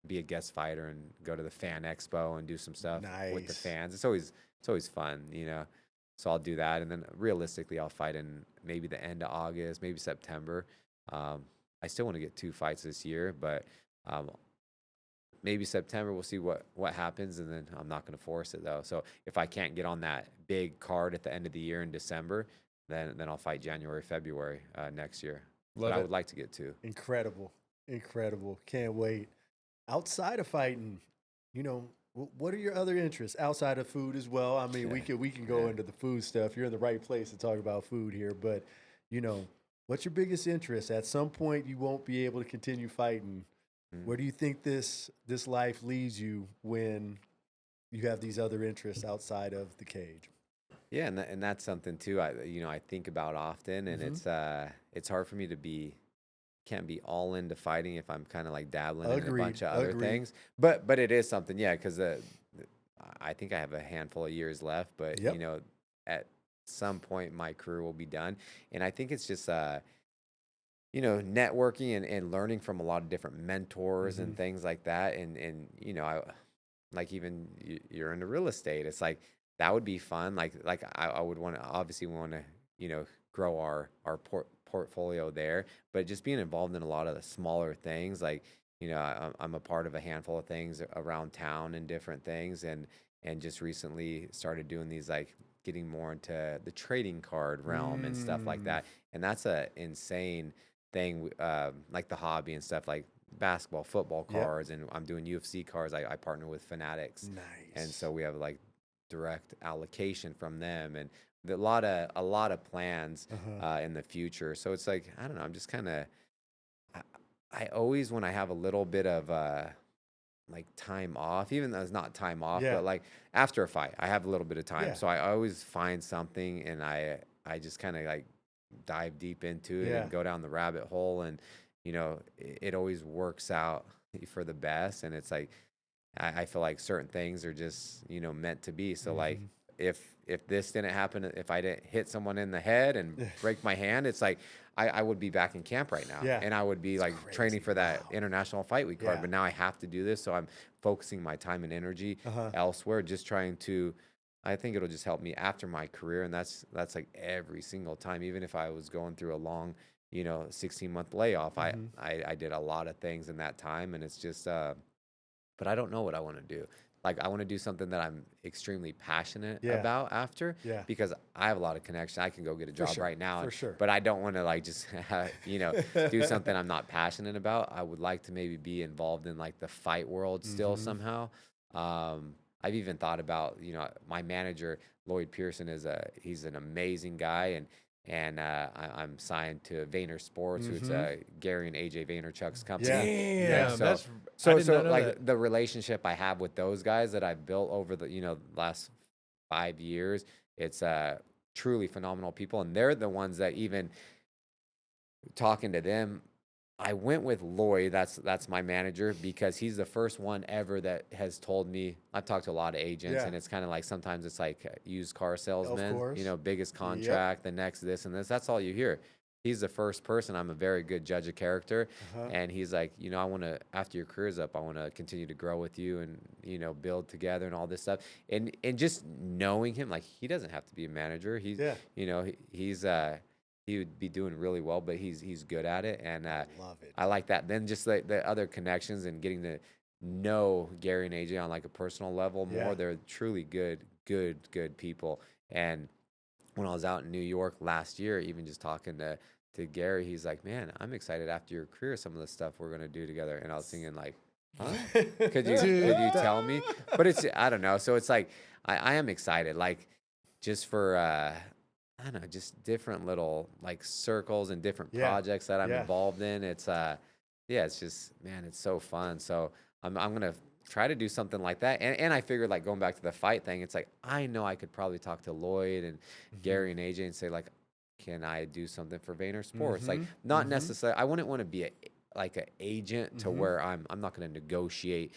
be a guest fighter and go to the fan expo and do some stuff with the Nice. fans. It's always fun, you know. So I'll do that, and then realistically, I'll fight in maybe the end of August, maybe September. I still want to get 2 fights this year, but um, maybe September. We'll see what happens, and then I'm not going to force it though. So if I can't get on that big card at the end of the year in December, then I'll fight January, February next year. Love But I it. would like to get 2. Incredible. Incredible. Can't wait. Outside of fighting, you know, what are your other interests outside of food as well? I mean, we can go Yeah. into the food stuff. You're in the right place to talk about food here, but you know, what's your biggest interest? At some point, you won't be able to continue fighting. Mm. Where do you think this life leads you when you have these other interests outside of the cage? Yeah, and that's something too. I think about often, and it's hard for me to can't be all into fighting if I'm kind of like dabbling in a Agreed. bunch of other Agreed. things. But it is something, yeah, because I think I have a handful of years left. But Yep. you know, at some point my career will be done, and I think it's just networking and learning from a lot of different mentors and Mhm. things like that. And I like even you're into real estate. It's like that would be fun. Like I would obviously want to grow our portfolio there, but just being involved in a lot of the smaller things, like I'm a part of a handful of things around town and different things, and just recently started doing these like getting more into the trading card realm and stuff like Mm. that, and that's a insane thing, like the hobby and stuff like basketball, football Yep. cards, and I'm doing UFC cards. I partner with Fanatics, Nice. and so we have like direct allocation from them, and a lot of plans Uh-huh. in the future. So it's like I don't know. I'm just kind of I always when I have a little bit of like time off, even though it's not time off, Yeah. but like after a fight, I have a little bit of time, Yeah. so I always find something, and I just kind of like dive deep into it Yeah. and go down the rabbit hole, and it always works out for the best, and it's like I feel like certain things are just meant to be. So like Mhm. if this didn't happen, if I didn't hit someone in the head and break my hand, it's like I would be back in camp right now, Yeah. and I would be It's like training crazy. for that Wow. International Fight Week card. Yeah. But now I have to do this, so I'm focusing my time and energy Uh-huh. elsewhere, just trying to. I think it'll just help me after my career, and that's like every single time. Even if I was going through a long 16-month layoff, Mhm. I did a lot of things in that time, and it's just but I don't know what I want to do. Like I want to do something that I'm extremely passionate Yeah. about after, Yeah. because I have a lot of connection. I can go get a For job sure. right now, For sure. but I don't want to like just do something I'm not passionate about. I would like to maybe be involved in like the fight world still Mhm. somehow. I've even thought about my manager Lloyd Pearson he's an amazing guy, and I'm signed to Vayner Sports, who it's Mhm. Gary and AJ Vaynerchuk's company. Yeah. Damn, Yeah. So- that's I So did not know like that. the relationship I have with those guys that I've built over the last 5 years, it's truly phenomenal people, and they're the ones that even talking to them. I went with Lloyd, that's my manager, because he's the first one ever that has told me. I've talked to a lot of agents, Yeah. and it's kind of like sometimes it's like used car salesmen, course. biggest contract, the next this and this. That's all you hear. He's the first person. I'm a very good judge of character, Uh-huh. and he's like, I want to, after your career's up, I want to continue to grow with you and build together and all this stuff. And just knowing him, like he doesn't have to be a manager. He's Yeah. he's he would be doing really well, but he's good at it, and Love it. I like that. Then just the other connections and getting to know Gary and AJ on like a personal level more. Yeah. They're truly good people. And when I was out in New York last year, even just talking to Gary, he's like, "Man, I'm excited after your career. Some of the stuff we're gonna do together." And I was thinking like, "Huh? Could you tell me?" But I don't know. So it's like I am excited, like just for I don't know, just different little like circles and different Yeah. projects that I'm Yeah. involved in. Yeah, it's just man, it's so fun. So I'm gonna try to do something like that. And I figured like going back to the fight thing, it's like I know I could probably talk to Lloyd and Mhm. Gary and AJ and say like, can I do something for Vayner Sports? Like Mhm. not Mhm. necessarily. I wouldn't want to be like an agent to Mhm. where I'm not going to negotiate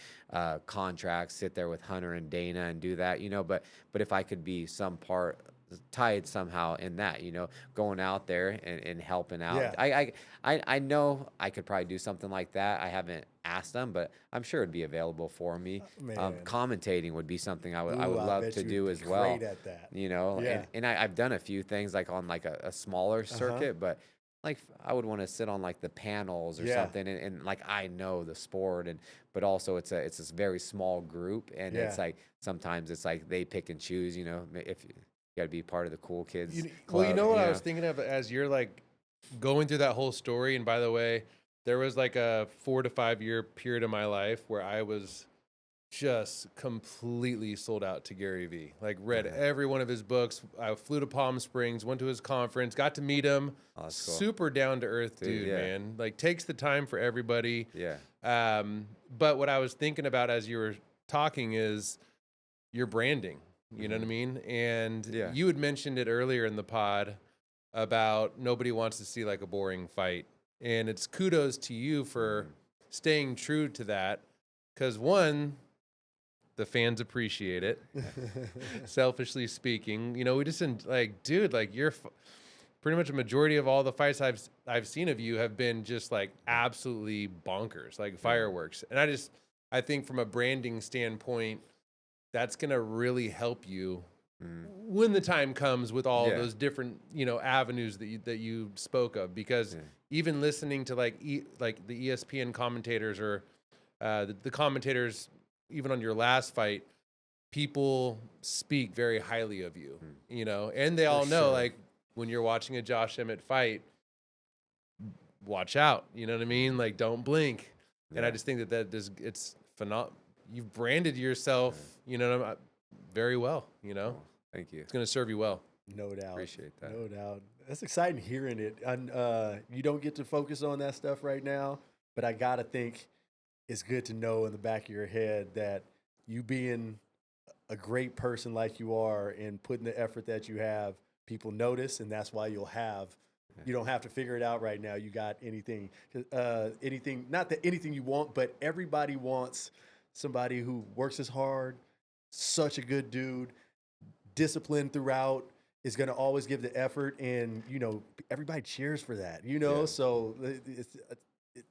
contracts, sit there with Hunter and Dana and do that, but if I could be some part tied somehow in that, going out there and helping out. Yeah. I know I could probably do something like that. I haven't asked them, but I'm sure it'd be available for me. Man. Commentating would be something I Ooh, would I love bet to you do would as be well. great at that. And Yeah. I've done a few things like on like a smaller Uh-huh. circuit, but like I would want to sit on like the panels or Yeah. something, and like I know the sport, but also it's this very small group, and Yeah. it's like sometimes it's like they pick and choose, if you got to be part of the cool kids Well, you club, know what I was thinking of as you're like going through that whole story. And by the way, there was like a 4 to 5 year period of my life where I was just completely sold out to Gary Vee. Like read every one of his books. I flew to Palm Springs, went to his conference, got to meet him. Oh, that's cool. Super down to earth Dude, dude, yeah. man. Like takes the time for everybody. Yeah. But what I was thinking about as you were talking is your branding. You know what I mean? And Yeah. you had mentioned it earlier in the pod about nobody wants to see like a boring fight. And it's kudos to you for staying true to that. Because one, the fans appreciate it. Selfishly speaking, we just like, dude, like you're pretty much a majority of all the fights I've seen of you have been just like absolutely bonkers, like fireworks. And I think from a branding standpoint, that's gonna really help you when the time comes with all Yeah. those different avenues that you spoke of. Because even listening to like the ESPN commentators or the commentators even on your last fight, people speak very highly of you, and they all know sure. like when you're watching a Josh Emmett fight, watch out. You know what I mean? Like don't blink. And I Yeah. just think it's phenomenal. You've branded yourself, very well. Thank you. It's going to serve you well. No doubt. Appreciate that. No doubt. That's exciting hearing it. And you don't get to focus on that stuff right now, but I gotta think it's good to know in the back of your head that you being a great person like you are and putting the effort that you have, people notice, and that's why you don't have to figure it out right now. You got anything, not that anything you want, but everybody wants somebody who works as hard, such a good dude, disciplined throughout, is going to always give the effort, and everybody cheers for that. Yeah. So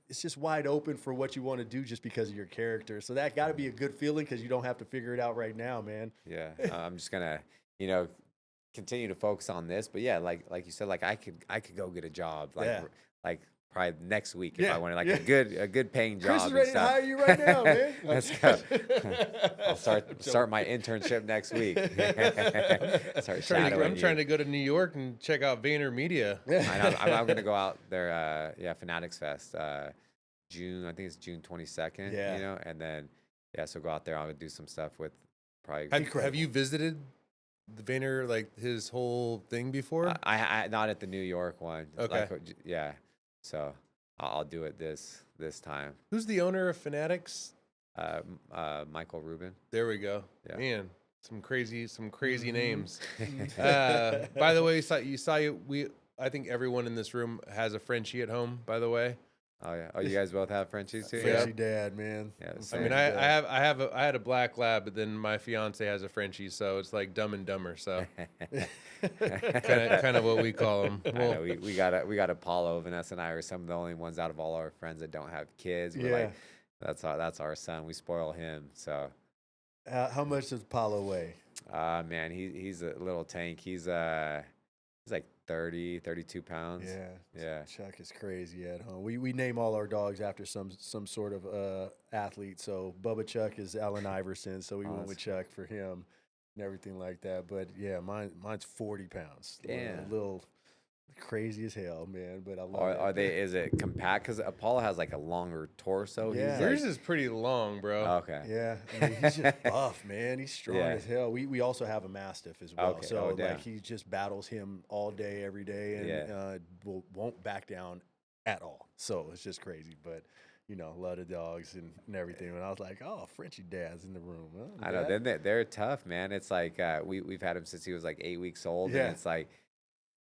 it's just wide open for what you want to do just because of your character. So that got to be a good feeling because you don't have to figure it out right now, man. Yeah. I'm just gonna, continue to focus on this. But yeah, like you said, like I could go get a job, Yeah. like probably next week if Yeah, I wanted like yeah. a good paying job. Chris is and ready to stuff. hire you right now, man. Let's go. I'll start my internship next week. Start shadowing I'm trying to go to New York and check out Vayner Media. I'm gonna go out there. Fanatics Fest, June. I think it's June 22nd. Yeah. And then so go out there. I'm gonna do some stuff with probably. Have you visited the Vayner, like his whole thing before? I not at the New York one. Okay. Yeah. So I'll do it this time. Who's the owner of Fanatics? Michael Rubin. There we go. Yeah. Man, some crazy names. By the way, I think everyone in this room has a Frenchie at home, by the way. Oh yeah. Oh, you guys both have Frenchies too? Frenchie dad, man. Yeah. I same. mean, I had a black lab, but then my fiance has a Frenchie, so it's like Dumb and Dumber. So kind of what we call them. I know, we got Apollo. Vanessa and I are some of the only ones out of all our friends that don't have kids. We're like, that's our son. We spoil him. So How much does Apollo weigh? man, he's a little tank. He's like 32 pounds. Yeah. Chuck is crazy at home. We name all our dogs after some sort of athlete. So Bubba Chuck is Allen Iverson. So we went with Chuck for him and everything like that. But yeah, mine's 40 pounds. Damn. Little crazy as hell, man. But I love Or it. are they? Is it compact? Because Apollo has like a longer torso. Yeah. He's Yours like, is pretty long, bro. okay. Yeah, I mean, he's just buff, man. He's strong Yeah. as hell. We also have a Mastiff as well. Okay. So, Oh, damn. like, he just battles him all day, every day, and Yeah. won't back down at all. So, it's just crazy. But, love the dogs and everything. And I was like, oh, Frenchie dad's in the room. Huh, I know. Dad? Then they're tough, man. It's like we've had him since he was like 8 weeks old, Yeah. and it's like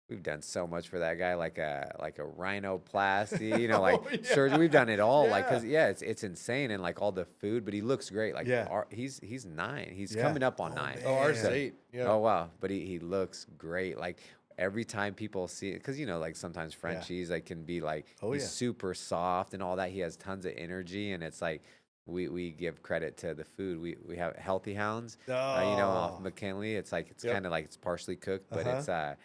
we've done so much for that guy, like a rhinoplasty, Oh, surgery. We've done it all, like, Yeah. cause it's insane, and like all the food, but he looks great. Like, Yeah. he's 9. He's Yeah. coming up on Oh, 9. man. Oh, ours is Yeah. 8. Yeah. Oh wow, but he looks great. Like every time people see it, because like sometimes Frenchies like can be like Oh, he's yeah. super soft and all that. He has tons of energy, and it's like we give credit to the food. We have healthy hounds, off Oh. McKinley. It's like it's Yep. kind of like it's partially cooked, but Uh-huh. it's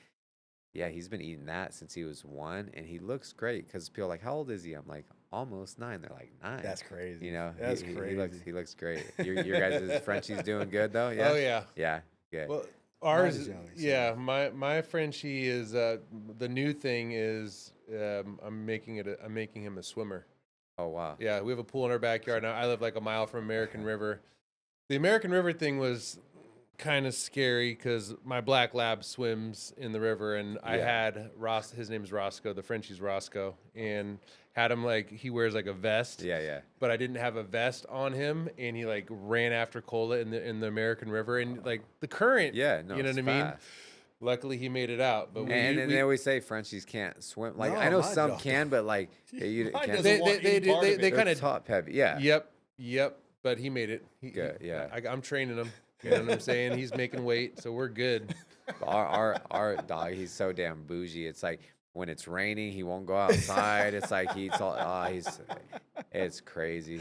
yeah, he's been eating that since he was 1, and he looks great. Because people are like, how old is he? I'm like, almost 9. They're like 9. That's crazy. He That's he crazy. looks great. Your guys' Frenchie's doing good though. Yeah. Oh yeah. Yeah. Good. Well, ours, is young, so- yeah. My Frenchie is the new thing is I'm making him a swimmer. Oh wow. Yeah, we have a pool in our backyard now. I live like a mile from American River. The American River thing was kind of scary because my black lab swims in the river, and I Yeah. had Ross. His name's Roscoe. The Frenchie's Roscoe, and had him like he wears like a vest. Yeah. But I didn't have a vest on him, and he like ran after Cola in the American River, and like the current. Yeah, no, you know it's what I mean. fast. Luckily, he made it out. But And then they always say Frenchies can't swim. Like I No, know my some dog- can, but like you Mine can't. doesn't They- want they any do- part of they it. kinda- They're top heavy. Yeah. Yep. But he made it. Good, yeah. I'm training him. You know what I'm saying? He's making weight, so we're good. Our dog, he's so damn bougie. It's like when it's raining, he won't go outside. It's like he eats all. It's crazy.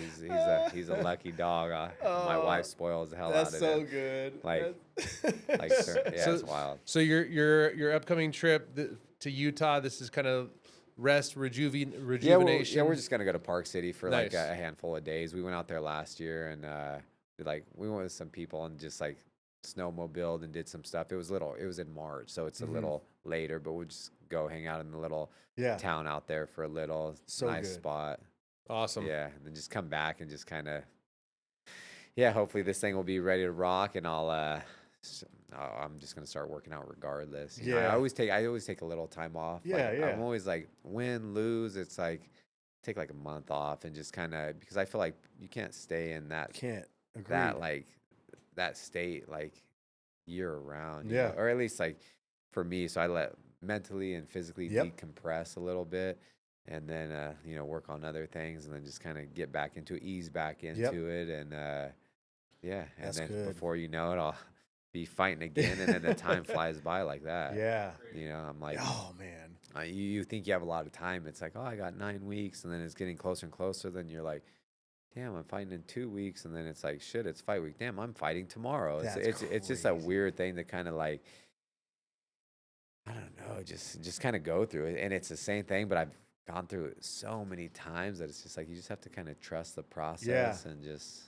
He's a lucky dog. My wife spoils the hell out of That's so him. good. Like, yeah, So- it's wild. So your upcoming trip to Utah, this is kind of rest, rejuvenation. Yeah, we're just gonna go to Park City for like Nice. a handful of days. We went out there last year, and we went with some people and just like snowmobiled and did some stuff. It was in March, so it's a little later, but we'll just go hang out in the little Yeah. town out there for a little. So nice good. spot. awesome. Yeah, and then just come back and just kind of, hopefully this thing will be ready to rock, and I'm just gonna start working out regardless. You know, Yeah. I always take a little time off. Yeah, Like, yeah. I'm always like win, lose. It's like take like a month off and just kind of, because I feel like you can't stay in Can't agree. that state like year round. Yeah. or at least like for me. So I let mentally and physically Yep. decompress a little bit. And then, work on other things, and then just kind of get back into it, ease back into it. And, and That's then good. before you know it, I'll be fighting again. And then the time flies by like that. Yeah. I'm like, Oh man. you think you have a lot of time. It's like, oh, I got 9 weeks. And then it's getting closer and closer. Then you're like, damn, I'm fighting in 2 weeks. And then it's like, shit, it's fight week. Damn, I'm fighting tomorrow. It's just a crazy. weird thing to kind of like, I don't know, just kind of go through it. And it's the same thing, but I've gone through it so many times that it's just like you just have to kind of trust the process and just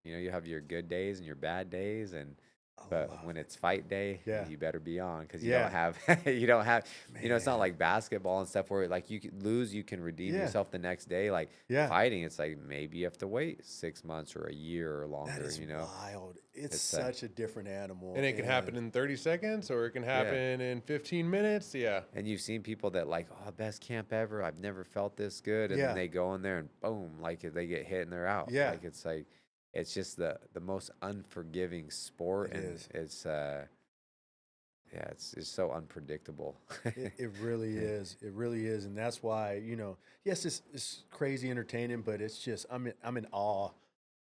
you have your good days and your bad days, and but when it's fight day, Yeah. you better be on, because you Yeah. don't have it's not Man. like basketball and stuff where like you can lose, you can redeem Yeah. yourself the next day. Like Yeah. fighting, it's like maybe you have to wait 6 months or a year or longer. That is you know, wild. It's It's, such a different animal. And it can happen in 30 seconds, or it can happen in 15 minutes. Yeah. and you've seen people that like, oh, best camp ever. I've never felt this good. And Yeah. then they go in there and boom, like they get hit and they're out. Yeah. Like it's just the most unforgiving sport. It And is. it's so unpredictable. It really is. It really is, and that's why yes, it's crazy entertaining, but it's just I'm in awe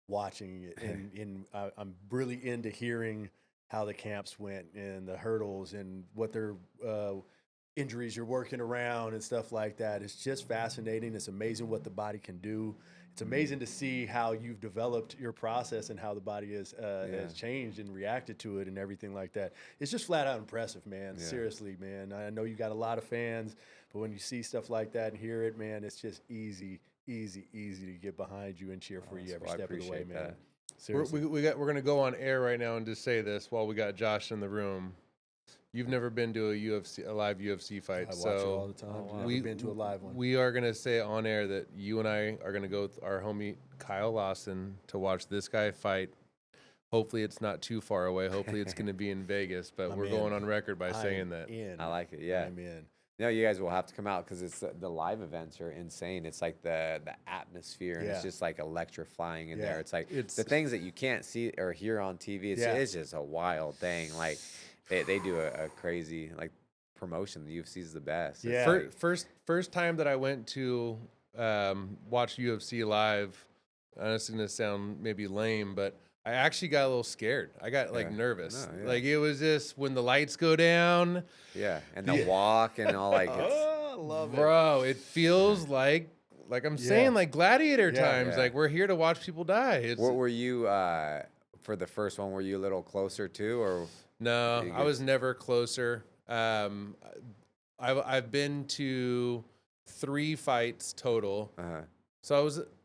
watching it, and I'm really into hearing how the camps went and the hurdles and what their injuries you're working around and stuff like that. It's just fascinating. It's amazing what the body can do. It's amazing to see how you've developed your process and how the body has changed and reacted to it and everything like that. It's just flat out impressive, man. Yeah. Seriously, man. I know you got a lot of fans, but when you see stuff like that and hear it, man, it's just easy to get behind you and cheer for you every I step of the way, appreciate man. that. Seriously. We're going to go on air right now and just say this while we got Josh in the room. You've never been to a live UFC fight, I watch so it all the time. wow. Never been to a live one. We are gonna say on air that you and I are gonna go with our homie Kyle Lawson to watch this guy fight. Hopefully, it's not too far away. Hopefully, it's gonna be in Vegas, but we're going on record by saying that. I like it. Yeah. I'm in. No, you guys will have to come out because it's the live events are insane. It's like the atmosphere and it's Yeah. just like electrifying in Yeah. there. It's like It's- the things that you can't see or hear on TV. It's just a wild thing. Like they do a crazy like promotion. The UFC is the best. It's Yeah. like- First time that I went to watch UFC live, honestly, gonna sound maybe lame, but I actually got a little scared. I got like Yeah. nervous. No, yeah. Like it was just when the lights go down, yeah, and the walk and all like it's, Oh, I love it. bro. It feels like I'm saying like gladiator Yeah. times. Yeah. Like we're here to watch people die. It's what were you for the first one? Were you a little closer too, or no, You I get- was never closer. I've been to 3 fights total.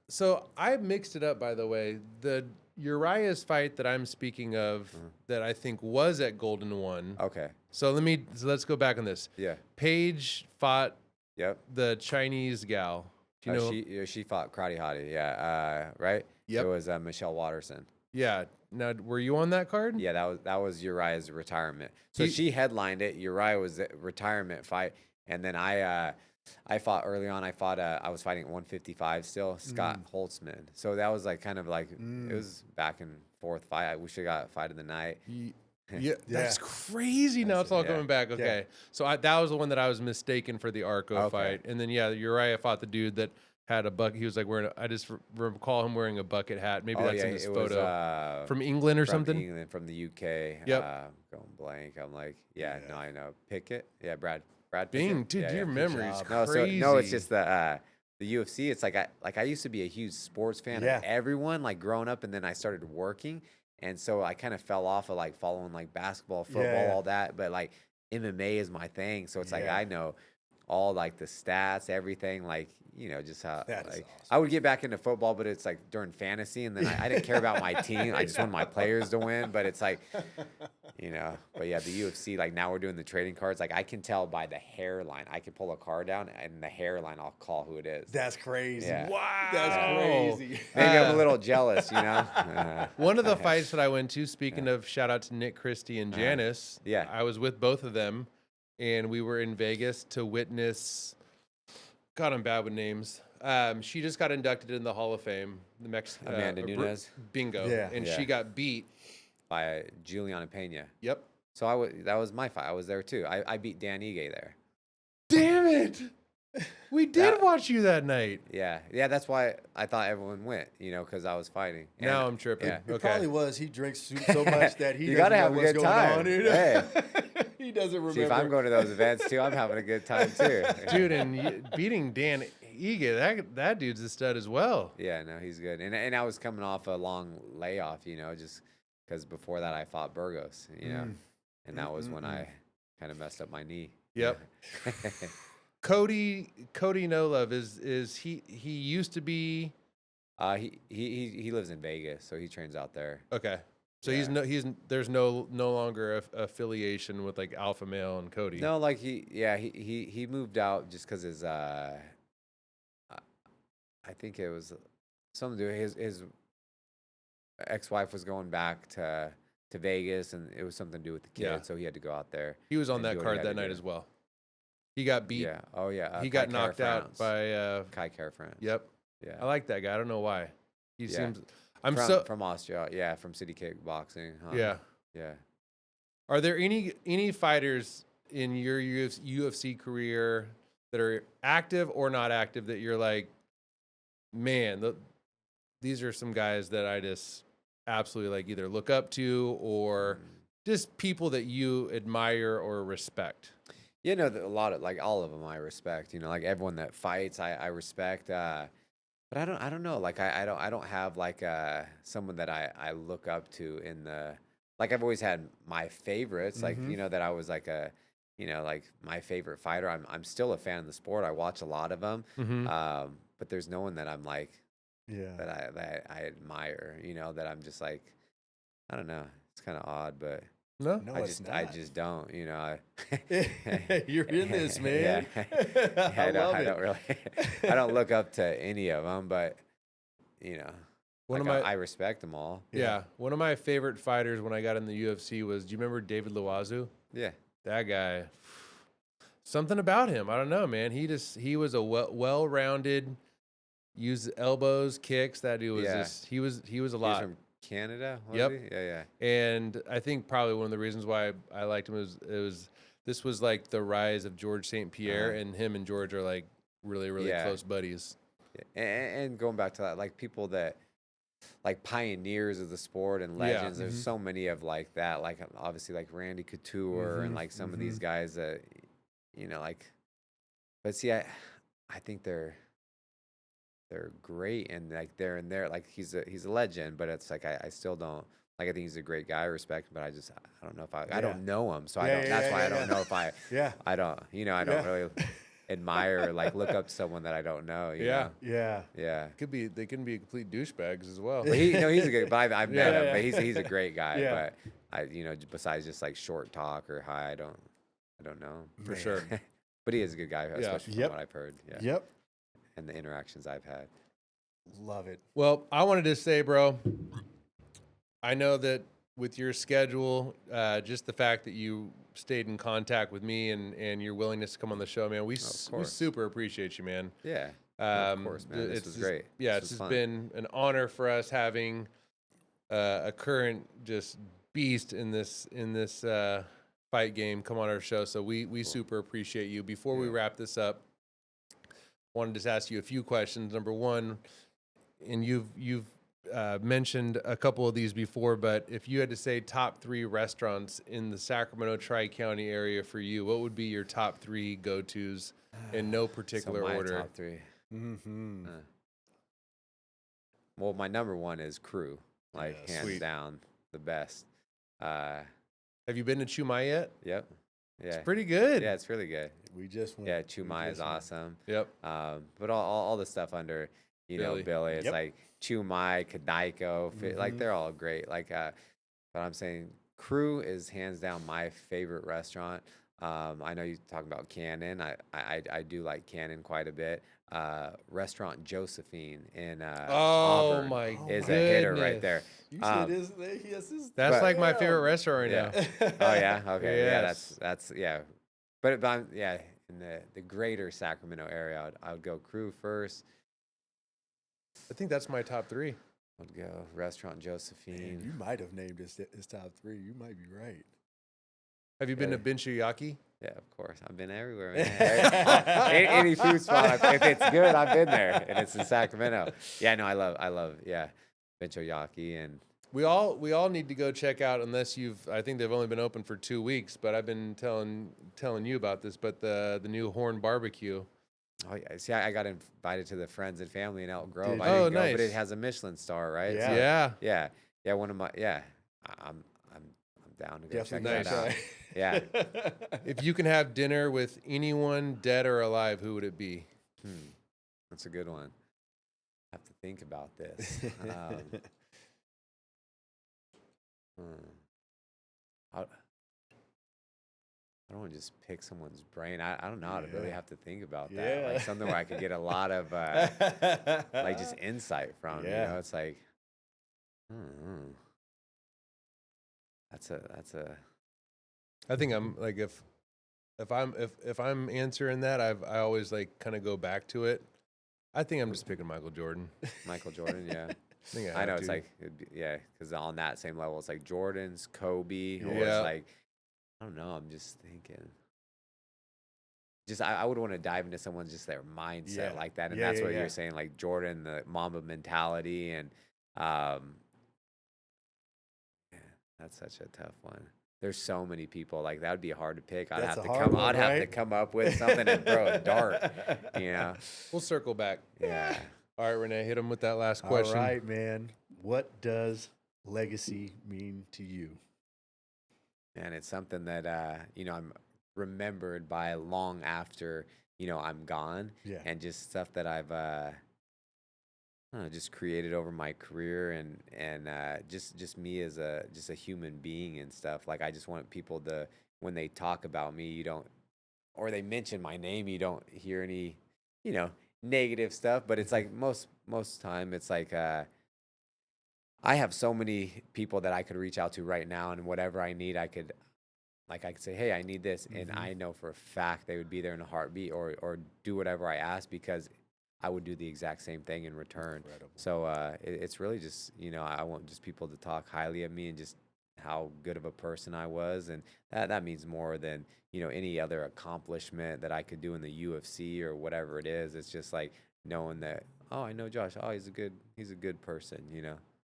So I mixed it up, by the way. The Uriah's fight that I'm speaking of that I think was at Golden One. okay? So let's go back on this. Yeah. Paige fought Yep. the Chinese gal. Do you know? she fought Karate Hottie. Yeah. Right. Yep. It was Michelle Watterson. Yeah. Now, were you on that card? Yeah, that was Uriah's retirement. So He- she headlined it. Uriah was the retirement fight, and then I fought early on. I was fighting at 155 still, Scott Holtzman. So that was like kind of like it was back and forth fight. We should have got fight of the night. Yeah, that's crazy. Now it's all yeah. coming back. Okay, so that was the one that I was mistaken for the Arco Okay. fight, and then Uriah fought the dude that had a bucket. He was like wearing. I just recall him wearing a bucket hat. Maybe that's in his it photo was from England or from something. England, from the UK. Yep. Going blank. I'm like, no, I know Pickett. Yeah, Brad Bing, Pickett. dude, Yeah, your yeah. memory is job. crazy. No, it's just the UFC. It's like I used to be a huge sports fan Yeah. of everyone, like growing up, and then I started working, and so I kind of fell off of like following like basketball, football, Yeah. all that. But like MMA is my thing, so it's like Yeah. I know all like the stats, everything, like just how That is like awesome. I would get back into football, but it's like during fantasy, and then I didn't care about my team. I just wanted my players to win. But it's like, But yeah, the UFC. Like now we're doing the trading cards. Like I can tell by the hairline. I can pull a card down, and the hairline, I'll call who it is. That's crazy. Yeah. wow, That's crazy. Maybe I'm a little jealous, One of the fights that I went to, speaking of shout out to Nick Christie and Janice, Yeah. I was with both of them, and we were in Vegas to witness. God, I'm bad with names. She just got inducted in the Hall of Fame. The Amanda Nunes? bingo, Yeah. and Yeah. she got beat. by Juliana Pena. Yep. So that was my fight. I was there too. I beat Dan Ige there. Damn it! We did That- watch you that night. Yeah. That's why I thought everyone went. Because I was fighting. And- Now I'm tripping. yeah. It Okay. probably was. He drinks soup so much that he You doesn't gotta know have a what's good going time. on, dude. Hey. He doesn't remember. See, if I'm going to those events too, I'm having a good time too. Dude, and beating Dan Ige, that dude's a stud as well. Yeah, no, he's good. And I was coming off a long layoff, just because before that I fought Burgos, and that was when I kind of messed up my knee. Yep. Cody No Love is he used to be He lives in Vegas, so he trains out there. okay. So Yeah. there's no longer affiliation with like Alpha Male and Cody. No, like he moved out just because his I think it was something to do. His ex-wife was going back to Vegas, and it was something to do with the kid, Yeah. so he had to go out there. He was on and that do what he card had that to night do. as well. He got beat. Yeah. Oh yeah. He Kai got knocked out Kara-France. by Kai Kara-France. Yep. Yeah. I like that guy. I don't know why. He Yeah. seems I'm from, so from Austria. Yeah, from City Kickboxing. Huh? yeah. Yeah. Are there any fighters in your UFC career that are active or not active that you're like, man, these are some guys that I just absolutely like either look up to or just people that you admire or respect? Yeah, no, a lot of like all of them I respect. Like everyone that fights, I respect. But I don't know. Like I don't have like someone that I look up to in the like I've always had my favorites. Like that I was like like my favorite fighter. I'm still a fan of the sport. I watch a lot of them. But there's no one that I'm like that I admire. That I'm just like I don't know. It's kind of odd, but No. No, I it's just I not. just don't, you know. You're in this, man. Yeah. I love I it. don't really I don't look up to any of them, but you know, One like of my I respect them all. yeah, one of my favorite fighters when I got in the UFC was. Do you remember David Loiseau? Yeah. That guy. Something about him. I don't know, man. He was a well-rounded. Used elbows, kicks. That dude was Yeah. just he was a He was lot. from Canada, was Yep. he? Yeah, And I think probably one of the reasons why I liked him was this was like the rise of George St. Pierre, Uh-huh. and him and George are like really Yeah. close buddies. yeah. And going back to that, like people that like pioneers of the sport and Yeah. legends. There's so many of like that. Like obviously like Randy Couture and like some of these guys that you know like. But see, I think they're great and like they're in there. Like he's a legend, but it's like I still don't. Like I think he's a great guy, I respect him, but I don't know if I Yeah. don't know him, so I Yeah, don't. yeah, That's yeah, why I yeah, don't yeah. know if Yeah. I don't I don't Yeah. really admire or like look up to someone that I don't know. You Yeah. know? Yeah. Yeah. They can be complete douchebags as well. But he's a good. But I've met Yeah. him, but he's a great guy. Yeah. But besides just like short talk or hi, I don't know For Man. sure. But he is a good guy, especially Yep. from what I've heard. Yeah. Yep. And the interactions I've had. Love it. Well, I wanted to say, bro, I know that with your schedule, just the fact that you stayed in contact with me and your willingness to come on the show, man, we course. super appreciate you, man. Yeah. Of course, man. This It's was just- great. Yeah, This it's was just fun. been an honor for us having a current just beast in this fight game come on our show. So we super appreciate you. Before we wrap this up, I wanted to just ask you a few questions. Number one, and you've mentioned a couple of these before, but if you had to say top 3 restaurants in the Sacramento Tri-County area for you, what would be your top 3 go-tos in no particular So my order? top 3. Mm-hmm. Well, my number 1 is Crew, like Yeah, hands sweet. down the best. Have you been to Chumai yet? Yep. Yeah. It's pretty good. Yeah, it's really good. We just went. Yeah, We Chumai is just went. awesome. Yep. But all the stuff under, Billy. Billy, it's Yep. like Chumai, Kadaiko, like they're all great. Like, but I'm saying Crew is hands down my favorite restaurant. I know you're talking about Cannon. I do like Cannon quite a bit. Restaurant Josephine in Oh Auburn my is a hitter right goodness. there. You Um, said yes, That's But- like my favorite restaurant right Yeah. now. Oh yeah, okay, yeah, Yes. that's yeah, but yeah, in the greater Sacramento area, I would go Crew first. I think that's my top 3. I'd go Restaurant Man, Josephine. you might have named his top 3. You might be right. Have you been to Yeah. Binchuyaki? Yeah, of course. I've been everywhere, man. Any food spot, if it's good, I've been there, and it's in Sacramento. Yeah, no, I love, yeah, Benchoyaki and We all need to go check out, unless I think they've only been open for 2 weeks, but I've been telling you about this, but the new Horn Barbecue. oh yeah, see, I got invited to the friends and family in Elk Grove. Did I you? didn't Oh, go, but nice. it has a Michelin star, right? Yeah. Yeah. yeah. One of my I'm down to go Definitely check that nice. out. Yeah. If you can have dinner with anyone dead or alive, who would it be? That's a good one. I have to think about this. I don't want to just pick someone's brain. I don't know how to really Yeah. have to think about that. Yeah. Like something where I could get a lot of like just insight from. Yeah. It's like, that's a. I think I'm like if I'm answering that, I always like kind of go back to it. I think I'm just picking Michael Jordan. Michael Jordan, yeah. I think I have know it's to. like, yeah, because on that same level, it's like Jordan's, Kobe, or Yeah. it's like, I don't know. I'm just thinking. Just I would want to dive into someone's just their mindset Yeah. like that, and Yeah, that's yeah, what yeah. you're saying, like Jordan, the Mamba mentality, and yeah, that's such a tough one. There's so many people like that would be hard to pick. I'd That's have a to hard come. one, I'd have to right? come up with something and throw a dart. You know? We'll circle back. Yeah. All right, Rene, hit him with that last All question. right, man. What does legacy mean to you? And it's something that I'm remembered by long after I'm gone, Yeah. and just stuff that I've I don't know, just created over my career and just me as a human being and stuff. Like I just want people to when they talk about me, you don't or they mention my name, you don't hear any, you know, negative stuff. But it's like most time, it's like I have so many people that I could reach out to right now, and whatever I need, I could say, hey, I need this, and Mhm. I know for a fact they would be there in a heartbeat, or do whatever I ask because I would do the exact same thing in return. Incredible. So it's really just I want just people to talk highly of me and just how good of a person I was, and that means more than any other accomplishment that I could do in the UFC or whatever it is. It's just like knowing that oh, I know Josh. Oh, he's a good person.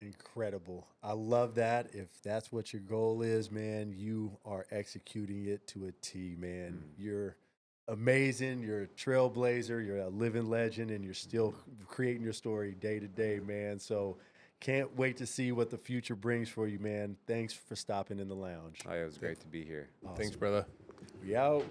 Incredible. I love that. If that's what your goal is, man, you are executing it to a T, man. Mm. You're amazing. You're a trailblazer. You're a living legend, and you're still creating your story day to day, man. So can't wait to see what the future brings for you, man. Thanks for stopping in the lounge. Oh, it was great to be here. Thanks, Awesome. brother. We out.